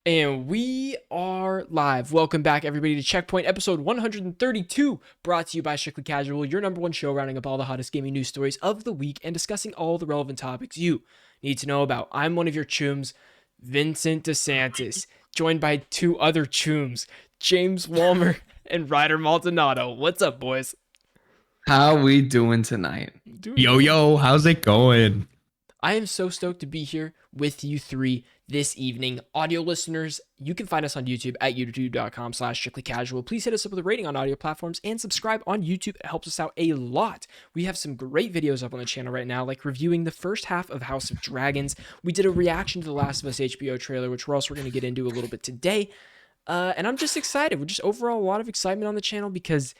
And we are live. Welcome back, everybody, to Checkpoint episode 132, brought to you by Strictly Casual, your number one show rounding up all the hottest gaming news stories of the week and discussing all the relevant topics you need to know about. I'm one of your chooms, Vincent DeSantis, joined by two other chooms, James Walmer and Ryder Maldonado. What's up, boys? How we doing tonight? Yo, how's it going? I am so stoked to be here with you three this evening. Audio listeners, you can find us on YouTube at youtube.com/strictlycasual. Please hit us up with a rating on audio platforms and subscribe on YouTube. It helps us out a lot. We have some great videos up on the channel right now, like reviewing the first half of House of Dragons. We did a reaction to the Last of Us HBO trailer, which we're also going to get into a little bit today. And I'm just excited. We're just overall a lot of excitement on the channel because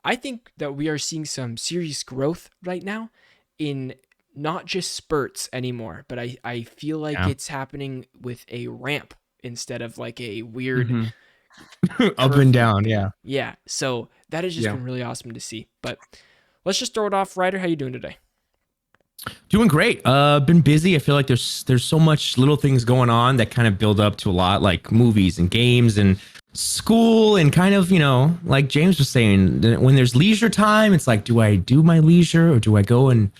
I think that we are seeing some serious growth right now in not just spurts anymore, but I feel like it's happening with a ramp instead of like a weird up and down. Yeah. Yeah. So that has just been really awesome to see. But let's just throw it off. Ryder, how you doing today? Doing great. Been busy. I feel like there's so much little things going on that kind of build up to a lot, like movies and games and school, and kind of, like James was saying, when there's leisure time, it's like, do I do my leisure or do I go and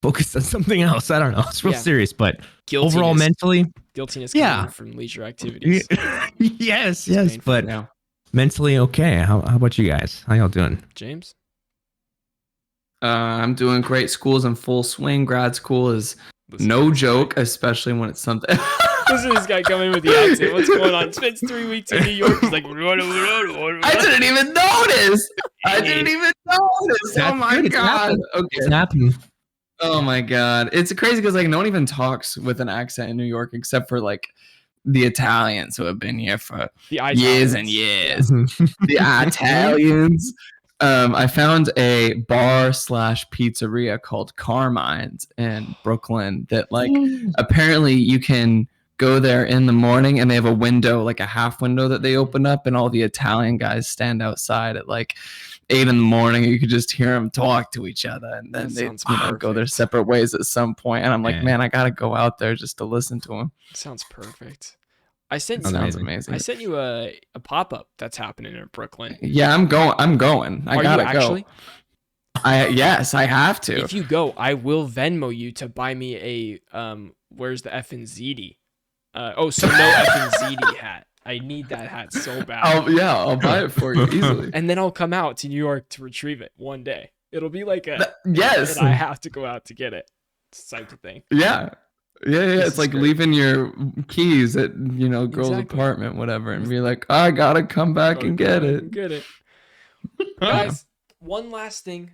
focus on something else? I don't know. It's real serious, but overall mentally, guiltiness coming from leisure activities. yes, but mentally okay. How about you guys? How y'all doing? James? I'm doing great. School's in full swing. Grad school is no joke, especially when it's something. Listen to this guy coming with the accent. What's going on? Spends 3 weeks in New York. He's like, I didn't even notice. Oh my god. Okay. It's happening. Oh my god. It's crazy because like no one even talks with an accent in New York except for like the Italians who have been here for years and years. The Italians. I found a bar/pizzeria called Carmine's in Brooklyn that like apparently you can go there in the morning and they have a window, like a half window that they open up, and all the Italian guys stand outside at like 8 in the morning. You could just hear them talk to each other, and then they go their separate ways at some point. And I'm like, man, I gotta go out there just to listen to them. Sounds perfect. I sent amazing. I sent you a pop-up that's happening in Brooklyn. Yeah, I'm going. I gotta go. Yes, I have to. If you go, I will Venmo you to buy me a where's the F and ZD? No F and ZD hat. I need that hat so bad. I'll buy it for you easily. And then I'll come out to New York to retrieve it one day. It'll be like yes. I have to go out to get it. Type of thing. Yeah. It's like great. Leaving your keys at girl's apartment, whatever, and be like, I gotta come back and get it. Guys, one last thing.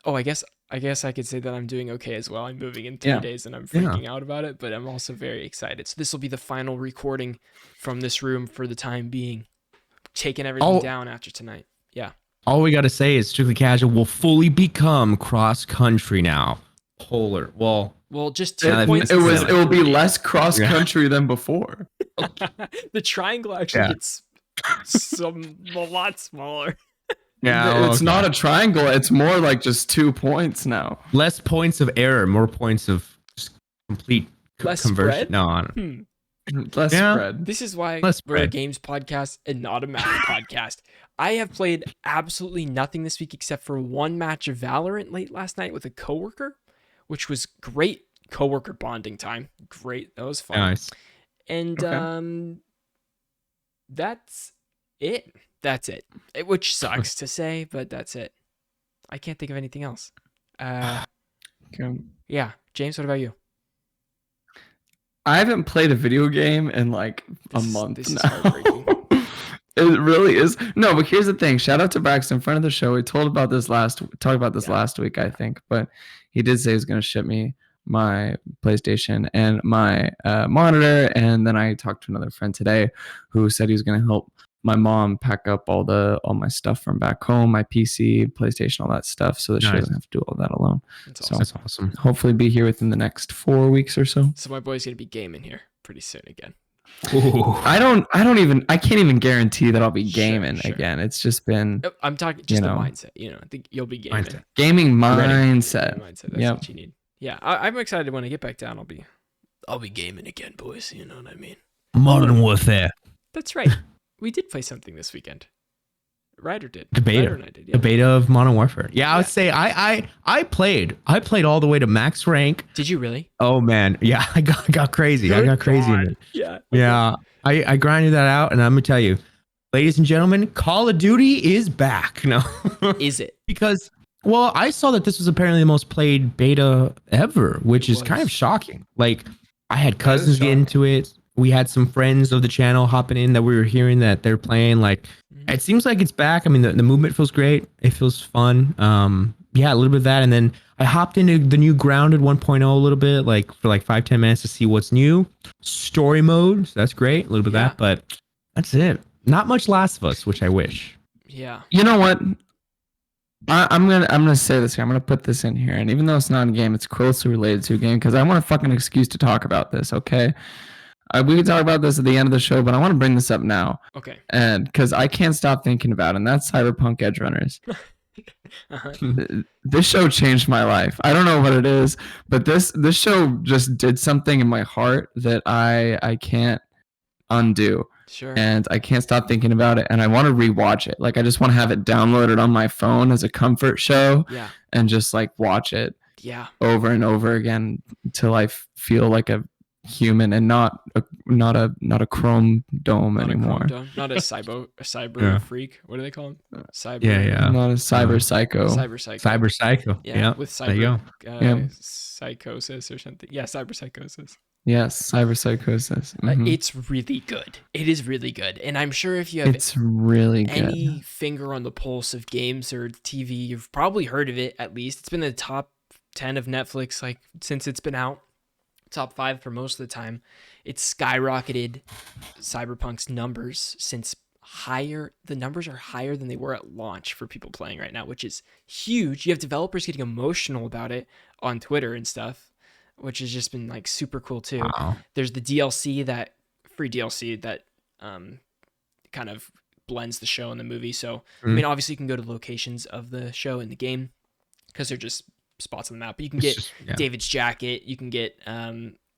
Oh, I guess I could say that I'm doing okay as well. I'm moving in 3 days and I'm freaking out about it, but I'm also very excited. So this will be the final recording from this room for the time being. Taking everything down after tonight. Yeah. All we gotta say is Strictly Casual will fully become cross country now. Polar. Well, just 2 points. It will be less cross country than before. The triangle actually gets a lot smaller. Yeah, it's not a triangle. It's more like just 2 points now. Less points of error, more points of just complete conversion. Spread? No, less spread. This is why we're a games podcast and not a Madden podcast. I have played absolutely nothing this week except for one match of Valorant late last night with a coworker, which was great coworker bonding time. Great. That was fun. Nice. And that's it. Which sucks to say, but that's it. I can't think of anything else. Yeah. James, what about you? I haven't played a video game in like a month this now. Is heartbreaking. It really is. No, but here's the thing. Shout out to Braxton, friend of the show. We talked about this last week, I think. But he did say he was going to ship me my PlayStation and my monitor. And then I talked to another friend today who said he was going to help my mom pack up all my stuff from back home, my PC, PlayStation, all that stuff, so that she doesn't have to do all that alone. That's awesome. Hopefully be here within the next 4 weeks or so. So my boy's going to be gaming here pretty soon again. Ooh. I can't even guarantee that I'll be gaming again. It's just been. I'm talking just the mindset. I think you'll be gaming. Gaming mindset. That's what you need. Yeah, I'm excited when I get back down. I'll be gaming again, boys. You know what I mean? Modern Warfare. That's right. We did play something this weekend. Ryder did. The beta. Ryder and I did, yeah. The beta of Modern Warfare. Yeah, I would say I played all the way to max rank. Did you really? Oh man, yeah, I got crazy. Good I got crazy. God. Yeah. Yeah. I grinded that out, and I'm gonna tell you, ladies and gentlemen, Call of Duty is back. No, Is it? Because well, I saw that this was apparently the most played beta ever, which is kind of shocking. Like, I had cousins get into it. We had some friends of the channel hopping in that we were hearing that they're playing. Like, it seems like it's back. I mean, the movement feels great. It feels fun. Yeah, a little bit of that. And then I hopped into the new Grounded 1.0 a little bit, like for like 5-10 minutes to see what's new. Story mode, so that's great. A little bit of that, but that's it. Not much Last of Us, which I wish. Yeah. You know what? I'm gonna say this here. I'm gonna put this in here, and even though it's not a game, it's closely related to a game because I want a fucking excuse to talk about this. Okay. We can talk about this at the end of the show, but I want to bring this up now. Okay. And because I can't stop thinking about it, and that's Cyberpunk Edgerunners. This show changed my life. I don't know what it is, but this show just did something in my heart that I can't undo. Sure. And I can't stop thinking about it, and I want to rewatch it. Like, I just want to have it downloaded on my phone as a comfort show. Yeah. And just like watch it. Yeah. Over and over again until I feel like a human and not a chrome dome anymore. Not a cyber freak. What do they call him? Cyber. Yeah. Not a cyber psycho. Cyber psycho. Yeah. With cyber there you go. psychosis or something. Yeah, cyber psychosis. Yes, cyber psychosis. Mm-hmm. It's really good. It is really good. And I'm sure if you have any finger on the pulse of games or TV, you've probably heard of it at least. It's been in the top 10 of Netflix like since it's been out. Top 5 for most of the time. It's skyrocketed Cyberpunk's numbers since the numbers are higher than they were at launch for people playing right now, which is huge. You have developers getting emotional about it on Twitter and stuff, which has just been like super cool too. Wow. There's the free DLC that kind of blends the show and the movie. So I mean, obviously you can go to the locations of the show in the game because they're just spots on the map, but you can get David's jacket, you can get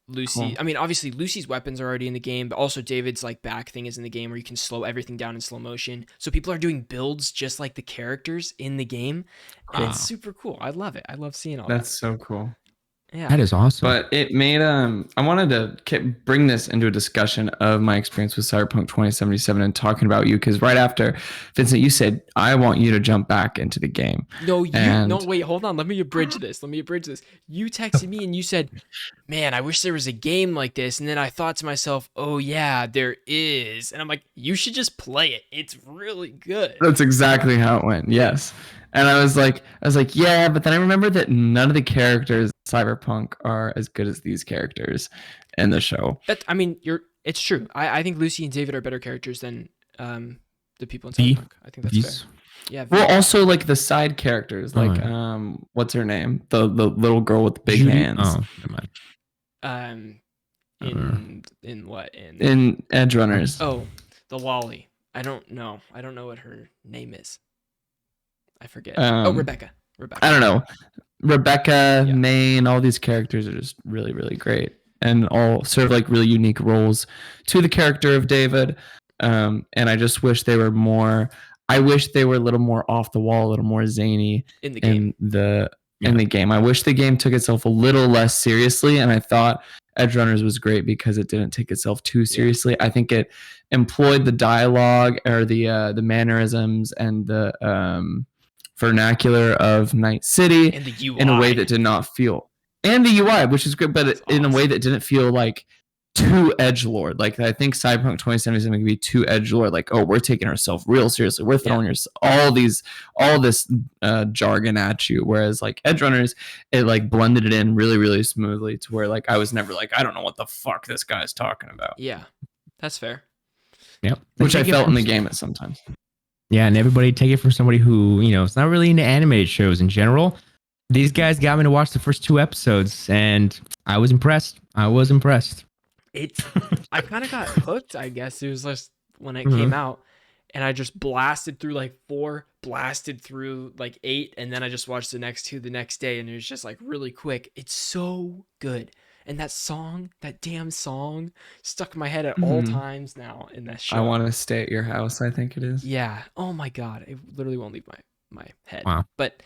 Lucy. Cool. I mean, obviously Lucy's weapons are already in the game, but also David's like back thing is in the game where you can slow everything down in slow motion. So people are doing builds just like the characters in the game, and it's super cool. I love it. I love seeing all that. That's so cool. Yeah, that is awesome. But it made I wanted to bring this into a discussion of my experience with Cyberpunk 2077 and talking about you, because right after Vincent, you said I want you to jump back into the game. No, wait, hold on. Let me abridge this. You texted me and you said, "Man, I wish there was a game like this." And then I thought to myself, "Oh yeah, there is." And I'm like, "You should just play it. It's really good." That's exactly how it went. Yes. And I was like, yeah, but then I remember that none of the characters in Cyberpunk are as good as these characters in the show. It's true. I think Lucy and David are better characters than the people in Cyberpunk. I think that's fair. Yeah. Well, also like the side characters, like what's her name? The little girl with the big hands. Oh, never mind. In what? In Edgerunners. Oh, the lolly. I don't know what her name is. I forget. Rebecca. I don't know. Rebecca, Maine, all these characters are just really, really great, and all serve like really unique roles to the character of David. And I just wish they were more. I wish they were a little more off the wall, a little more zany in the game. In the game, I wish the game took itself a little less seriously, and I thought Edgerunners was great because it didn't take itself too seriously. I think it employed the dialogue or the mannerisms and the vernacular of Night City and the UI. In a way that did not feel, and the UI, which is good, but in a way that didn't feel like too edgelord. Like, I think Cyberpunk 2077 can be too edgelord. Like, oh, we're taking ourselves real seriously. We're throwing all this jargon at you. Whereas like Edgerunners, it like blended it in really, really smoothly to where like I was never like, I don't know what the fuck this guy's talking about. Yeah, that's fair. Yep. Which I felt in the game at sometimes. Yeah, and everybody take it from somebody who, it's not really into animated shows in general. These guys got me to watch the first 2 episodes, and I was impressed. I kind of got hooked, I guess. It was just when it came out, and I just blasted through like 4, blasted through like 8, and then I just watched the next 2 the next day, and it was just like really quick. It's so good. And that song, that damn song, stuck in my head at all times now in that show. I Want to Stay at Your House, I think it is. Yeah. Oh my God. It literally won't leave my head. Wow. But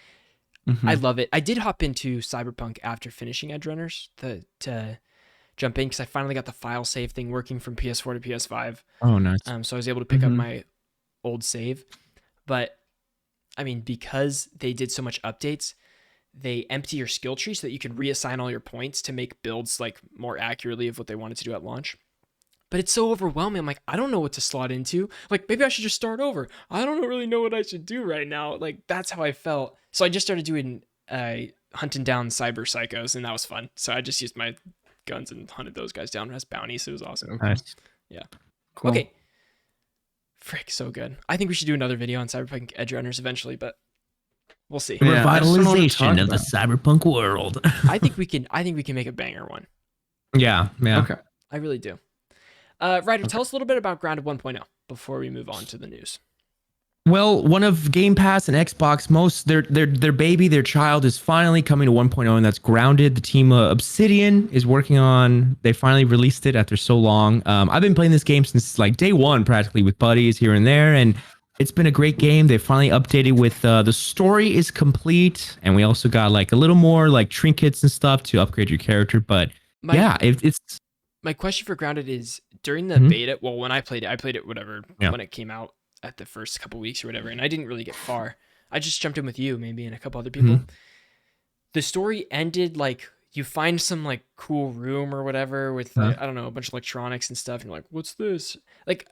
I love it. I did hop into Cyberpunk after finishing Edgerunners to jump in because I finally got the file save thing working from PS4 to PS5. Oh, nice. So I was able to pick up my old save. But I mean, because they did so much updates, they empty your skill tree so that you can reassign all your points to make builds like more accurately of what they wanted to do at launch. But it's so overwhelming. I'm like, I don't know what to slot into. Like, maybe I should just start over. I don't really know what I should do right now. Like, that's how I felt. So I just started doing hunting down cyber psychos, and that was fun. So I just used my guns and hunted those guys down as bounties. It was awesome. Nice. Yeah. Cool. Okay. Frick, so good. I think we should do another video on Cyberpunk Edgerunners eventually, but we'll see. Yeah, I just don't know what to talk Revitalization of the cyberpunk world. I think we can make a banger one. Yeah. Okay. I really do. Ryder, tell us a little bit about Grounded 1.0 before we move on to the news. Well, one of Game Pass and Xbox their baby, their child is finally coming to 1.0, and that's Grounded. The team Obsidian is working on. They finally released it after so long. I've been playing this game since like day one, practically with buddies here and there, and it's been a great game. They finally updated with the story is complete, and we also got like a little more like trinkets and stuff to upgrade your character. But it's. My question for Grounded is during the beta. Well, when I played it whatever when it came out at the first couple weeks or whatever, and I didn't really get far. I just jumped in with you, maybe, and a couple other people. The story ended like you find some like cool room or whatever with like, I don't know, a bunch of electronics and stuff, and you're like, what's this? Like,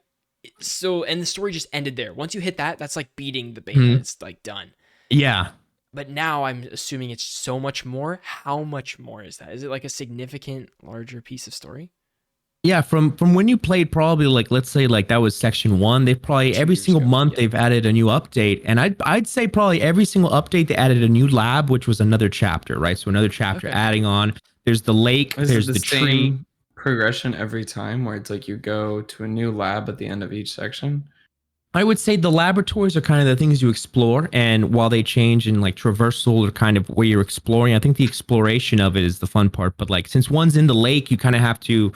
so, and the story just ended there. Once you hit that, that's like beating the beta. It's like done. Yeah. But now I'm assuming it's so much more. How much more is that? Is it like a significant larger piece of story? Yeah, from when you played, probably like, let's say like that was section 1. They've probably every single month they've added a new update, and I'd say probably every single update they added a new lab, which was another chapter, right? So another chapter adding on. There's the lake, there's the tree. Progression every time, where it's like you go to a new lab at the end of each section. I would say the laboratories are kind of the things you explore, and while they change in like traversal or kind of where you're exploring, I think the exploration of it is the fun part. But like since one's in the lake, you kind of have to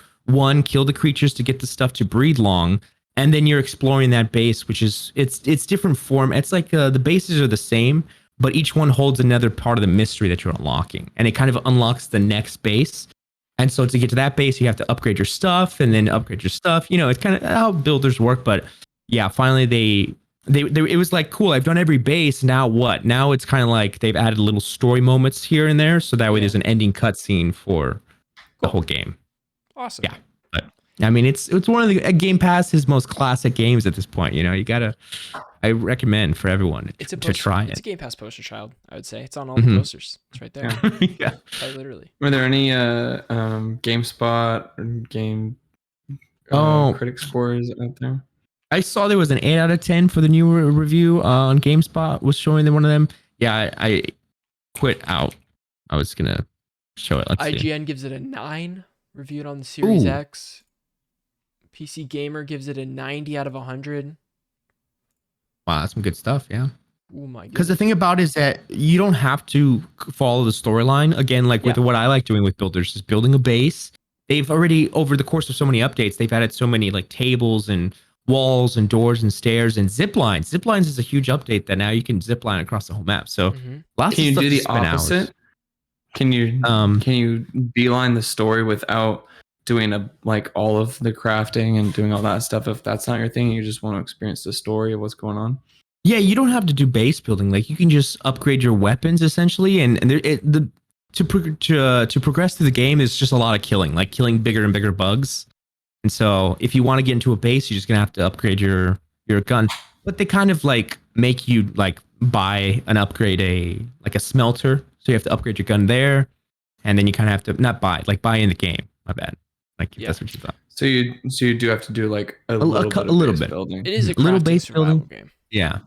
kill the creatures to get the stuff to breed long, and then you're exploring that base, which is it's different form. It's like the bases are the same, but each one holds another part of the mystery that you're unlocking, and it kind of unlocks the next base. And so to get to that base, you have to upgrade your stuff, and then upgrade your stuff. You know, it's kind of how builders work. But yeah, finally they it was like, cool, I've done every base. Now what? Now it's kind of like they've added little story moments here and there, so that way there's an ending cutscene for the whole game. Awesome. Yeah, but I mean, it's one of the Game Pass's most classic games at this point. You know, I recommend for everyone to try it. It's a Game Pass poster child, I would say. It's on all the posters. It's right there. Yeah. Quite literally. Were there any GameSpot or game critic scores out there? I saw there was an 8 out of 10 for the new review on GameSpot was showing one of them. Yeah, I quit out. I was gonna show it. Let's IGN see. gives it a 9. Reviewed on the Series X. PC Gamer gives it a 90 out of 100. Wow, that's some good stuff. Yeah. Oh my god. Because the thing about it is that you don't have to follow the storyline. Again, like with what I like doing with builders is building a base. They've already, over the course of so many updates, they've added so many like tables and walls and doors and stairs and zip lines. Zip lines is a huge update that now you can zip line across the whole map. So lots can of you stuff do the to spend opposite? Hours. Can you beeline the story without doing like all of the crafting and doing all that stuff? If that's not your thing, you just want to experience the story of what's going on. Yeah, you don't have to do base building. Like you can just upgrade your weapons essentially, and to progress through the game is just a lot of killing, like killing bigger and bigger bugs. And so if you want to get into a base, you're just gonna have to upgrade your gun. But they kind of like make you like buy and upgrade a smelter. So you have to upgrade your gun there, and then you kind of have to buy in the game. My bad. Like if that's what you thought. So you do have to do like a little bit building. It is a little base building game. Yeah.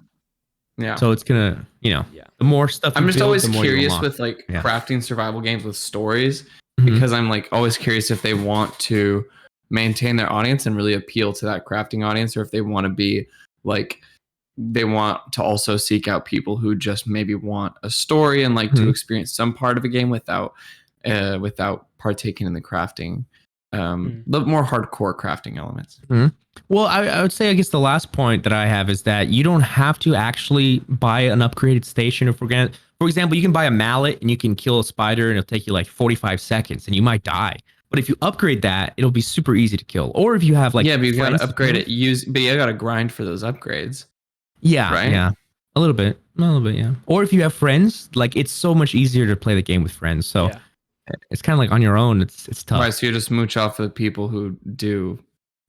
Yeah. So it's gonna, the more stuff. I'm just build, always curious with like crafting survival games with stories, because I'm like always curious if they want to maintain their audience and really appeal to that crafting audience, or if they want to be like, they want to also seek out people who just maybe want a story and like to experience some part of a game without without partaking in the crafting, the more hardcore crafting elements. Well, I would say, I guess the last point that I have is that you don't have to actually buy an upgraded station. For example, you can buy a mallet and you can kill a spider and it'll take you like 45 seconds and you might die. But if you upgrade that, it'll be super easy to kill. Or if you have like, yeah, but you gotta upgrade it. But you gotta grind for those upgrades. Yeah, right? Yeah, a little bit, yeah. Or if you have friends, like it's so much easier to play the game with friends. So it's kind of like on your own. It's tough. Right, so you just mooch off the people who do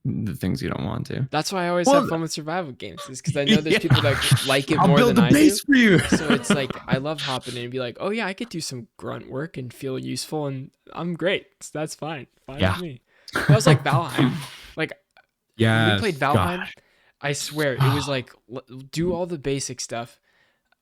the things you don't want to. That's why I always have fun with survival games, is because I know there's people that like it more than I do. I'll build the base for you. So it's like I love hopping in and be like, oh yeah, I could do some grunt work and feel useful, and I'm great. So that's fine with me. That was like Valheim. Like, when we played Valheim, I swear it was like do all the basic stuff.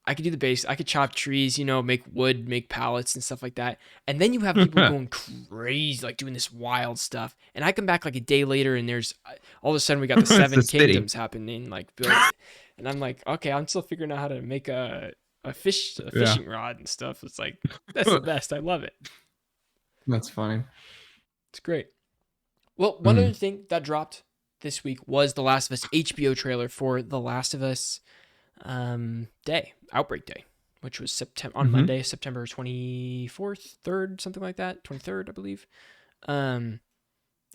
I could do the base. I could chop trees, make wood, make pallets and stuff like that. And then you have people going crazy, like doing this wild stuff. And I come back like a day later, and there's all of a sudden we got the 7 kingdoms happening, like and I'm like, okay, I'm still figuring out how to make a fishing rod and stuff. It's like, that's the best. I love it. That's funny. It's great. Well, one other thing that dropped this week was The Last of Us HBO trailer for The Last of Us Outbreak Day, which was on Monday, September 24th, 3rd, something like that, 23rd, I believe. And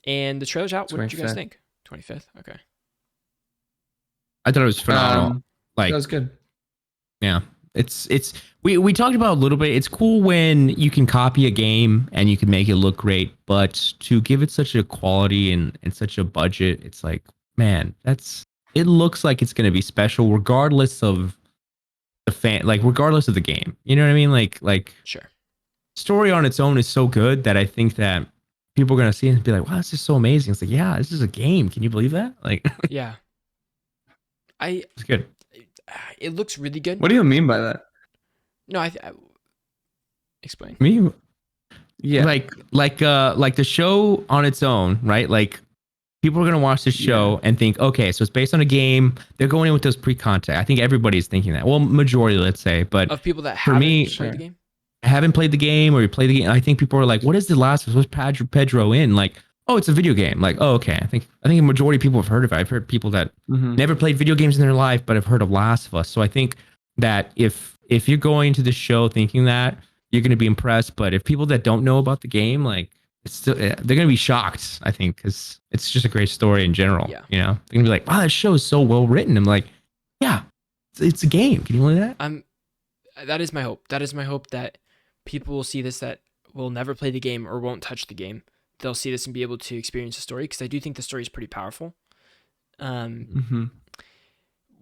the trailer's out. 25th. What did you guys think? 25th? Okay. I thought it was phenomenal. That was good. Yeah. We talked about a little bit. It's cool when you can copy a game and you can make it look great, but to give it such a quality and such a budget, it's like, man, it looks like it's going to be special regardless of regardless of the game. You know what I mean? Like sure. Story on its own is so good that I think that people are going to see it and be like, wow, this is so amazing. It's like, yeah, this is a game. Can you believe that? Like, yeah. It's good. It looks really good. What do you mean by that? No, I explain. Me? Yeah. Like the show on its own, right? Like, people are going to watch this show and think, okay, so it's based on a game. They're going in with those pre-content. I think everybody's thinking that. Well, majority, let's say. But of people that haven't played the game? Haven't played the game or you play the game. I think people are like, what is The Last of Us? What's Pedro in? Like, oh, it's a video game. Like, oh, okay. I think a majority of people have heard of it. I've heard people that never played video games in their life, but have heard of Last of Us. So I think that if you're going to the show thinking that, you're going to be impressed. But if people that don't know about the game, like, it's still, they're going to be shocked, I think, because it's just a great story in general. Yeah. They're going to be like, wow, that show is so well written. I'm like, yeah, it's a game. Can you believe that? That is my hope. That is my hope that people will see this that will never play the game or won't touch the game. They'll see this and be able to experience the story, because I do think the story is pretty powerful.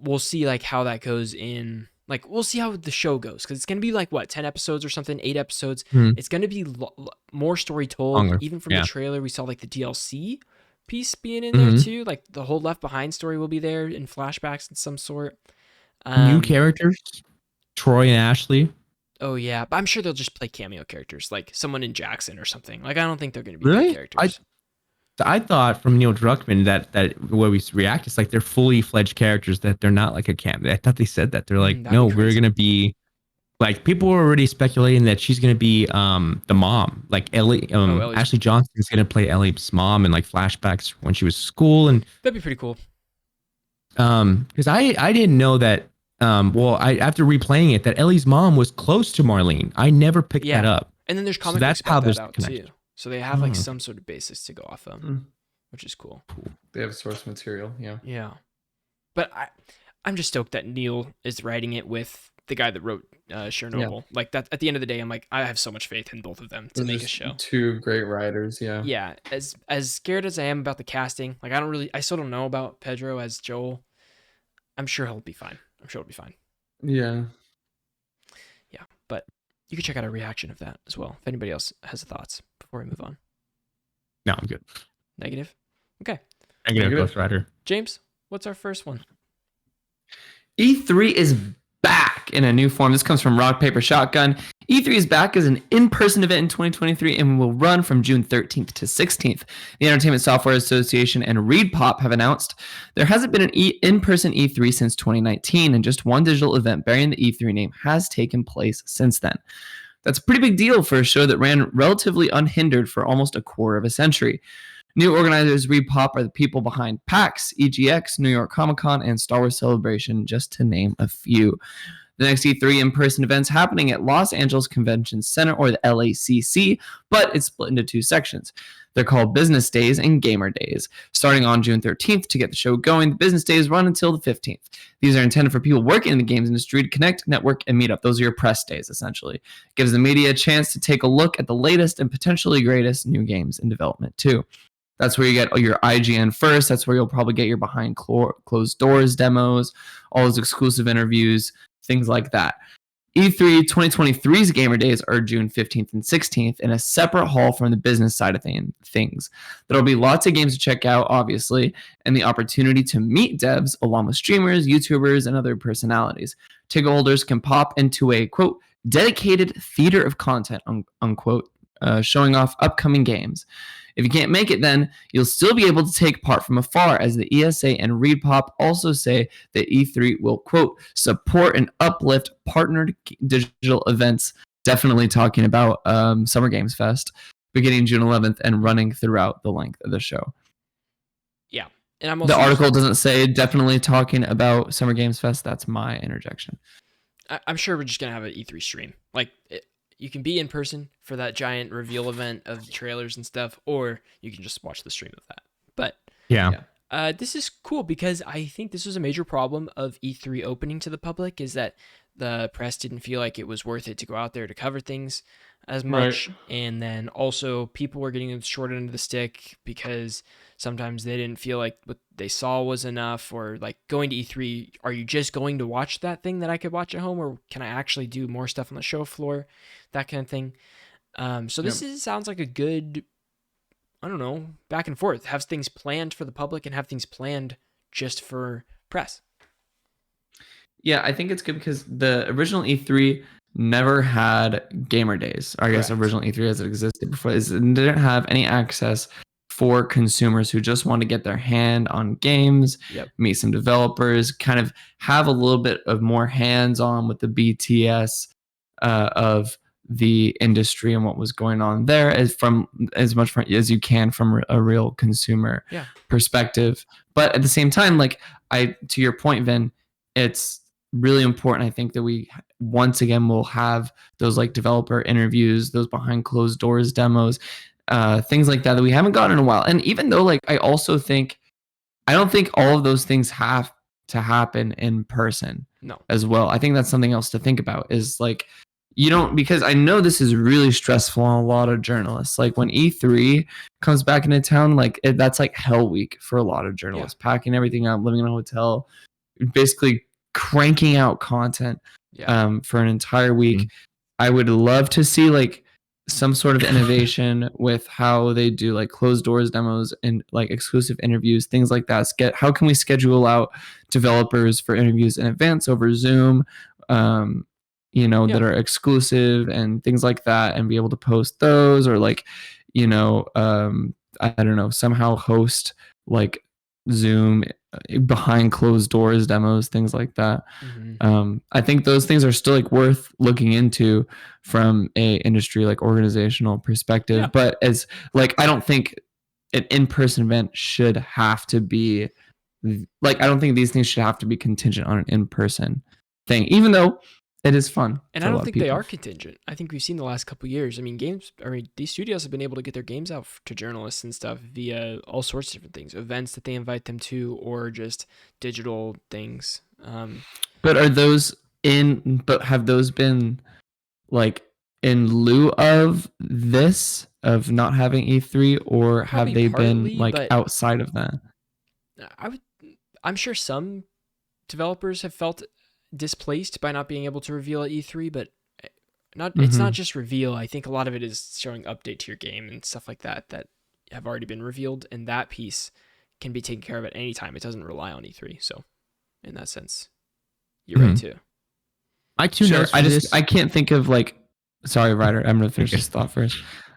We'll see like how that goes in. Like, we'll see how the show goes, because it's going to be like, what, 10 episodes or something, 8 episodes. It's going to be more story told. Longer. Even from the trailer, we saw like the DLC piece being in there too. Like the whole Left Behind story will be there in flashbacks of some sort. New characters, Troy and Ashley. Oh yeah, but I'm sure they'll just play cameo characters, like someone in Jackson or something. Like, I don't think they're going to be big characters. I thought from Neil Druckmann that where we react, it's like they're fully fledged characters, that they're not like a cameo. I thought they said that. They're like, no, we're going to be like, people were already speculating that she's going to be the mom, like Ellie. Ashley Johnson's going to play Ellie's mom in like flashbacks when she was in school, and that'd be pretty cool. Because I didn't know that. After replaying it, that Ellie's mom was close to Marlene. I never picked that up. And then there's comic books about that out too. So they have like some sort of basis to go off of, which is cool. They have source material, yeah. Yeah, but I'm just stoked that Neil is writing it with the guy that wrote Chernobyl. Yeah. Like, that, at the end of the day, I'm like, I have so much faith in both of them to make a show. Two great writers, yeah. Yeah, as scared as I am about the casting, like, I still don't know about Pedro as Joel. I'm sure he'll be fine. Yeah. Yeah, but you can check out our reaction of that as well, if anybody else has thoughts before we move on. No, I'm good. Negative? Okay. Negative Ghost Rider. James, what's our first one? E3 is back in a new form. This comes from Rock, Paper, Shotgun. E3 is back as an in-person event in 2023 and will run from June 13th to 16th. The Entertainment Software Association and ReedPop have announced there hasn't been an in-person E3 since 2019, and just one digital event bearing the E3 name has taken place since then. That's a pretty big deal for a show that ran relatively unhindered for almost a quarter of a century. New organizers ReedPop are the people behind PAX, EGX, New York Comic Con, and Star Wars Celebration, just to name a few. The next E3 in-person event's happening at Los Angeles Convention Center, or the LACC, but it's split into two sections. They're called Business Days and Gamer Days. Starting on June 13th to get the show going, the Business Days run until the 15th. These are intended for people working in the games industry to connect, network, and meet up. Those are your press days, essentially. It gives the media a chance to take a look at the latest and potentially greatest new games in development, too. That's where you get your IGN first. That's where you'll probably get your behind closed doors demos, all those exclusive interviews, things like that. E3 2023's Gamer Days are June 15th and 16th in a separate hall from the business side of things. There'll be lots of games to check out, obviously, and the opportunity to meet devs along with streamers, YouTubers, and other personalities. Ticket holders can pop into a, quote, dedicated theater of content, unquote, showing off upcoming games. If you can't make it, then you'll still be able to take part from afar, as the ESA and ReedPop also say that E3 will, quote, support and uplift partnered digital events. Definitely talking about Summer Games Fest, beginning June 11th and running throughout the length of the show. Yeah, and I'm also the article doesn't say definitely talking about Summer Games Fest. That's my interjection. I'm sure we're just gonna have an E3 stream, like. You can be in person for that giant reveal event of trailers and stuff, or you can just watch the stream of that. But yeah. This is cool because I think this was a major problem of E3 opening to the public, is that the press didn't feel like it was worth it to go out there to cover things as much. Right. And then also people were getting the short end of the stick because sometimes they didn't feel like what they saw was enough, or like going to E3, are you just going to watch that thing that I could watch at home, or can I actually do more stuff on the show floor? That kind of thing. So this sounds like a good, I don't know, back and forth. Have things planned for the public and have things planned just for press. Yeah, I think it's good because the original E3 never had Gamer Days. Or I guess original E3 as it existed before it didn't have any access for consumers who just want to get their hand on games, meet some developers, kind of have a little bit of more hands-on with the BTS of the industry and what was going on there, as much as you can from a real consumer perspective. But at the same time, like to your point, Vin, it's really important, I think, that we once again will have those like developer interviews, those behind closed doors demos, things like that we haven't gotten in a while. And even though like I don't think all of those things have to happen in person as well. I think that's something else to think about, is like because I know this is really stressful on a lot of journalists. Like when E3 comes back into town, like that's like hell week for a lot of journalists, packing everything up, living in a hotel, basically cranking out content for an entire week. Mm-hmm. I would love to see like some sort of innovation with how they do like closed doors demos and like exclusive interviews, things like that. How can we schedule out developers for interviews in advance over Zoom, that are exclusive and things like that, and be able to post those, or like, I don't know, somehow host like Zoom behind closed doors demos, things like that. Mm-hmm. I think those things are still like worth looking into from a industry like organizational perspective. But as like, I don't think an in-person event should have to be like, I don't think these things should have to be contingent on an in-person thing, even though it is fun. And I don't think they are contingent. I think we've seen the last couple of years. I mean, these studios have been able to get their games out to journalists and stuff via all sorts of different things, events that they invite them to, or just digital things. But have those been like in lieu of this, of not having E3, or have they been like outside of that? I'm sure some developers have felt displaced by not being able to reveal at E3, but it's not just reveal. I think a lot of it is showing update to your game and stuff like that have already been revealed, and that piece can be taken care of at any time. It doesn't rely on E3. So in that sense, you're right too. I can't think of like, sorry, Ryder, I'm gonna finish this thought first.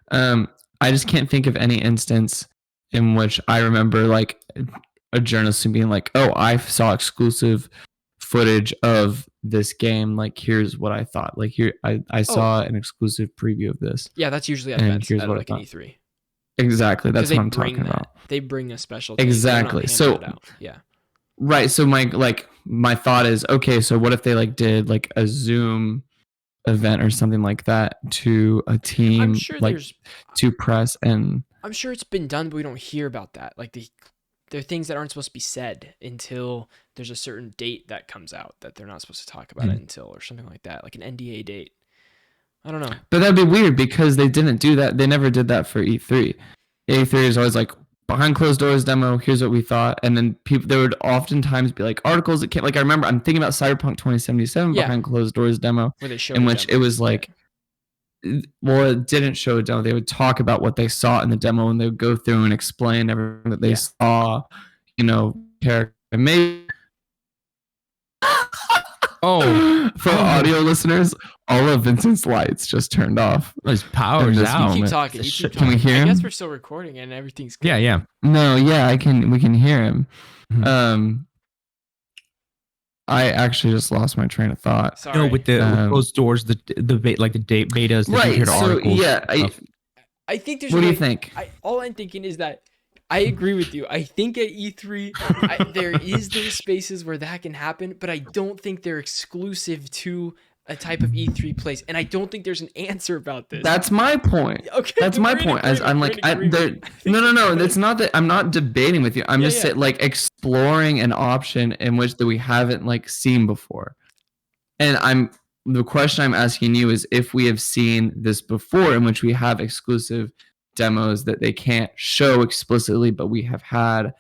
I just can't think of any instance in which I remember like a journalist being like, oh, I saw exclusive footage of this game. Like, here's what I thought. Like, here I saw an exclusive preview of this. Yeah, that's usually at And events here's at what I like an thought. E3. Exactly. That's They what I'm bring talking about. They bring a special thing. Exactly. They're not handing So it out. Yeah. right. So my thought is, okay, so what if they like did like a Zoom event or something like that to a team, I'm sure like there's to press, and I'm sure it's been done, but we don't hear about that. Like there are things that aren't supposed to be said until there's a certain date that comes out that they're not supposed to talk about it until, or something like that, like an NDA date. I don't know. But that'd be weird because they didn't do that. They never did that for E3. E3 is always like behind closed doors demo. Here's what we thought, and then there would oftentimes be like articles that came. Like I remember, I'm thinking about Cyberpunk 2077 behind closed doors demo, where they showed in which it was like, well, it didn't show a demo. They would talk about what they saw in the demo, and they would go through and explain everything that they saw. You know, character and maybe. For audio listeners, all of Vincent's lights just turned off. His power's out. You keep talking. Can we hear him? I guess we're still recording and everything's good. Yeah. No, yeah, we can hear him. Mm-hmm. I actually just lost my train of thought. Sorry. No, with the closed doors, the betas, the right. So articles. Yeah, I think there's. What do you think? All I'm thinking is that I agree with you. I think at E3 there is those spaces where that can happen, but I don't think they're exclusive to a type of E3 place, and I don't think there's an answer about this. That's my point. Okay, that's my point. As I'm like, no. That's not that. I'm not debating with you. I'm just saying, like, exploring an option in which that we haven't like seen before. And the question I'm asking you is if we have seen this before, in which we have exclusive demos that they can't show explicitly, but we have had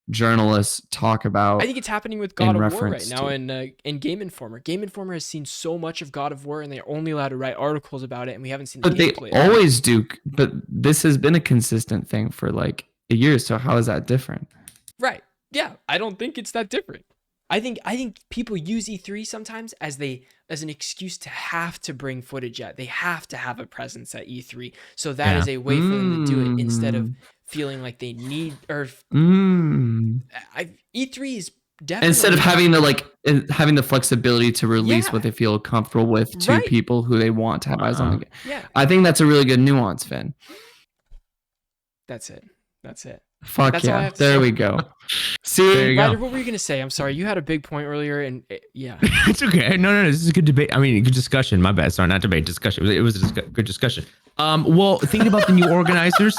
journalists talk about. I think it's happening with God of War right now in Game Informer. Game Informer has seen so much of God of War, and they're only allowed to write articles about it, and we haven't seen the gameplay. But they always do. But this has been a consistent thing for like a year. So how is that different? Right. Yeah. I don't think it's that different. I think people use E3 sometimes as an excuse to have to bring footage at. They have to have a presence at E3. So that is a way for them to do it instead of feeling like they need E3 is definitely instead of having the flexibility to release what they feel comfortable with to people who they want to have eyes on the game. Yeah. I think that's a really good nuance, Finn. That's it. Fuck that's all I yeah. have to There say. we go. See, there you Ryder, go. what were you going to say? I'm sorry. You had a big point earlier, and yeah. It's okay. No. This is a good debate. I mean, good discussion. My bad. Sorry, not debate. Discussion. It was a good discussion. Well, thinking about the new organizers.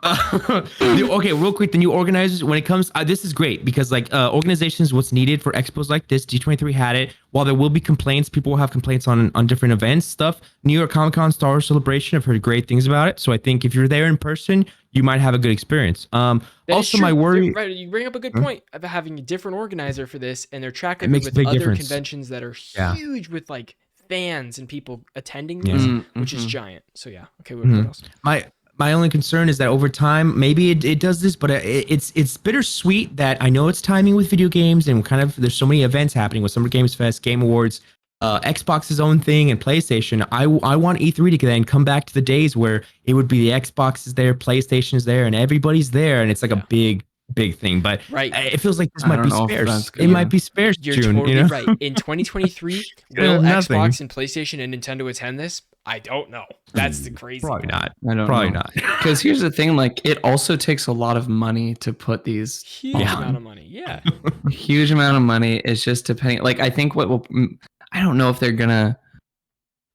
Okay, real quick. The new organizers. When it comes, this is great because like organizations, what's needed for expos like this. D23 had it. While there will be complaints, people will have complaints on different events stuff. New York Comic Con Star Wars Celebration. I've heard great things about it. So I think if you're there in person, you might have a good experience. Also, my worry. Right, you bring up a good point about having a different organizer for this, and their track record with other conventions that are huge with like fans and people attending this, which is giant. So yeah, okay. What else? My only concern is that over time, maybe it does this, but it's bittersweet that I know it's timing with video games and kind of there's so many events happening with Summer Games Fest, Game Awards, Xbox's own thing, and PlayStation. I want E3 to then come back to the days where it would be the Xbox is there, PlayStation is there, and everybody's there, and it's like a big thing. But it feels like this might be sparse. It might be sparse. You're June, totally right. In 2023, will Xbox and PlayStation and Nintendo attend this? I don't know. That's the crazy. Probably not. Probably not. Because here's the thing: like, it also takes a lot of money to put these. Huge amount of money. Yeah. Huge amount of money. It's just depending. Like, I think I don't know if they're gonna.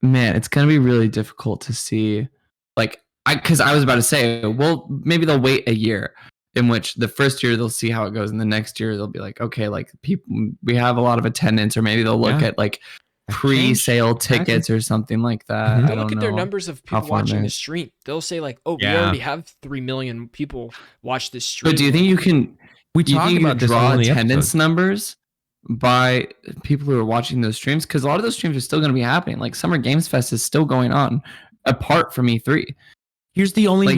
Man, it's gonna be really difficult to see. Like, because I was about to say, well, maybe they'll wait a year. In which the first year they'll see how it goes, and the next year they'll be like, okay, like we have a lot of other, or maybe they'll look at like pre-sale tickets or something like that. They'll look at their numbers of people watching the stream. They'll say like, oh, we already have 3 million people watch this stream. But do you think you can? We talk about this draw on the attendance episode. numbers by people who are watching those streams? Because a lot of those streams are still going to be happening. Like Summer Games Fest is still going on, apart from E3. Here's the only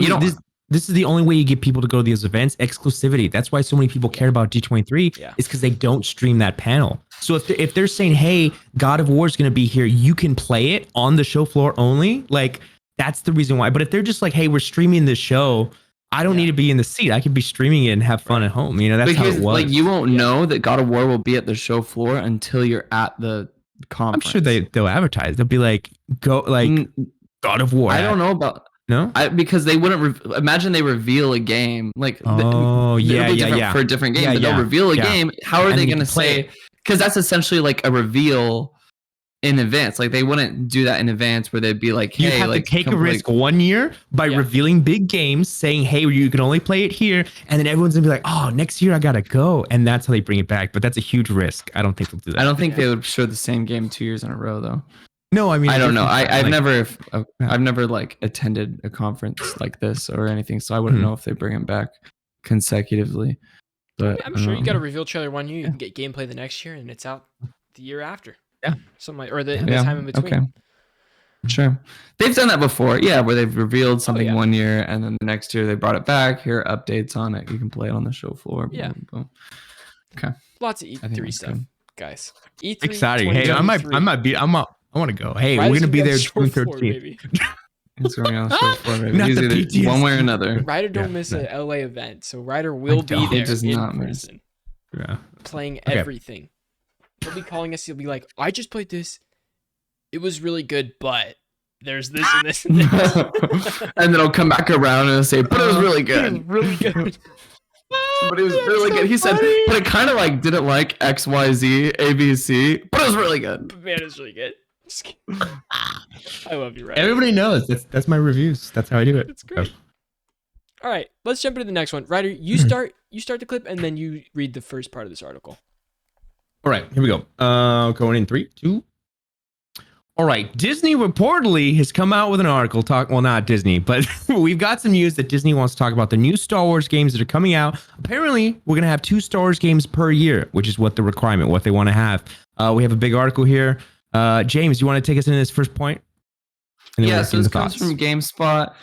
This is the only way you get people to go to these events. Exclusivity. That's why so many people care about D23 is because they don't stream that panel. So if they're saying, hey, God of War is going to be here, you can play it on the show floor only. Like, that's the reason why. But if they're just like, hey, we're streaming this show, I don't need to be in the seat. I can be streaming it and have fun at home. You know, that's how it was. Like, you won't know that God of War will be at the show floor until you're at the conference. I'm sure they'll advertise. They'll be like, God of War. I don't know about. No, because they wouldn't imagine they reveal a game like for a different game, but they'll reveal a game. How are they going to say? Because that's essentially like a reveal in advance. Like they wouldn't do that in advance where they'd be like, "Hey, you have to take a risk 1 year by revealing big games, saying, hey, you can only play it here,' and then everyone's gonna be like, oh, next year I gotta go," and that's how they bring it back. But that's a huge risk. I don't think they'll do that. I don't think they would show the same game 2 years in a row, though. No, I mean, I don't know. I've never like attended a conference like this or anything, so I wouldn't know if they bring it back consecutively. But I'm sure you got a reveal trailer 1 year, you can get gameplay the next year, and it's out the year after. Yeah, something like, or the time in between. Okay, sure. They've done that before, where they've revealed something 1 year, and then the next year they brought it back. Here are updates on it. You can play it on the show floor. Yeah. Boom, boom. Okay. Lots of E3 stuff, good. guys. E3 exciting. Hey, I want to go. Hey, we're gonna be there June 13th. It's going on the show floor, maybe. He's either one way or another. Ryder don't miss an LA event, so Ryder will be there in person. Yeah. Playing everything. He'll be calling us. He'll be like, "I just played this. It was really good, but there's this and this and this." And then I'll come back around and say, "But it was really good. It was really good." But it was really good. He said, "But it kind of like didn't like XYZ ABC, but it was really good." But man, it's really good. I love you, Ryder. Everybody knows that's my reviews. That's how I do it. It's great. All right, let's jump into the next one. Ryder, you start the clip, and then you read the first part of this article. All right, here we go. Going in 3, 2. All right, Disney reportedly has come out with an article well, not Disney, but we've got some news that Disney wants to talk about the new Star Wars games that are coming out. Apparently, we're going to have 2 Star Wars games per year, which is what the requirement, what they want to have. We have a big article here. James, you want to take us into this first point? Yeah, so this comes from GameSpot.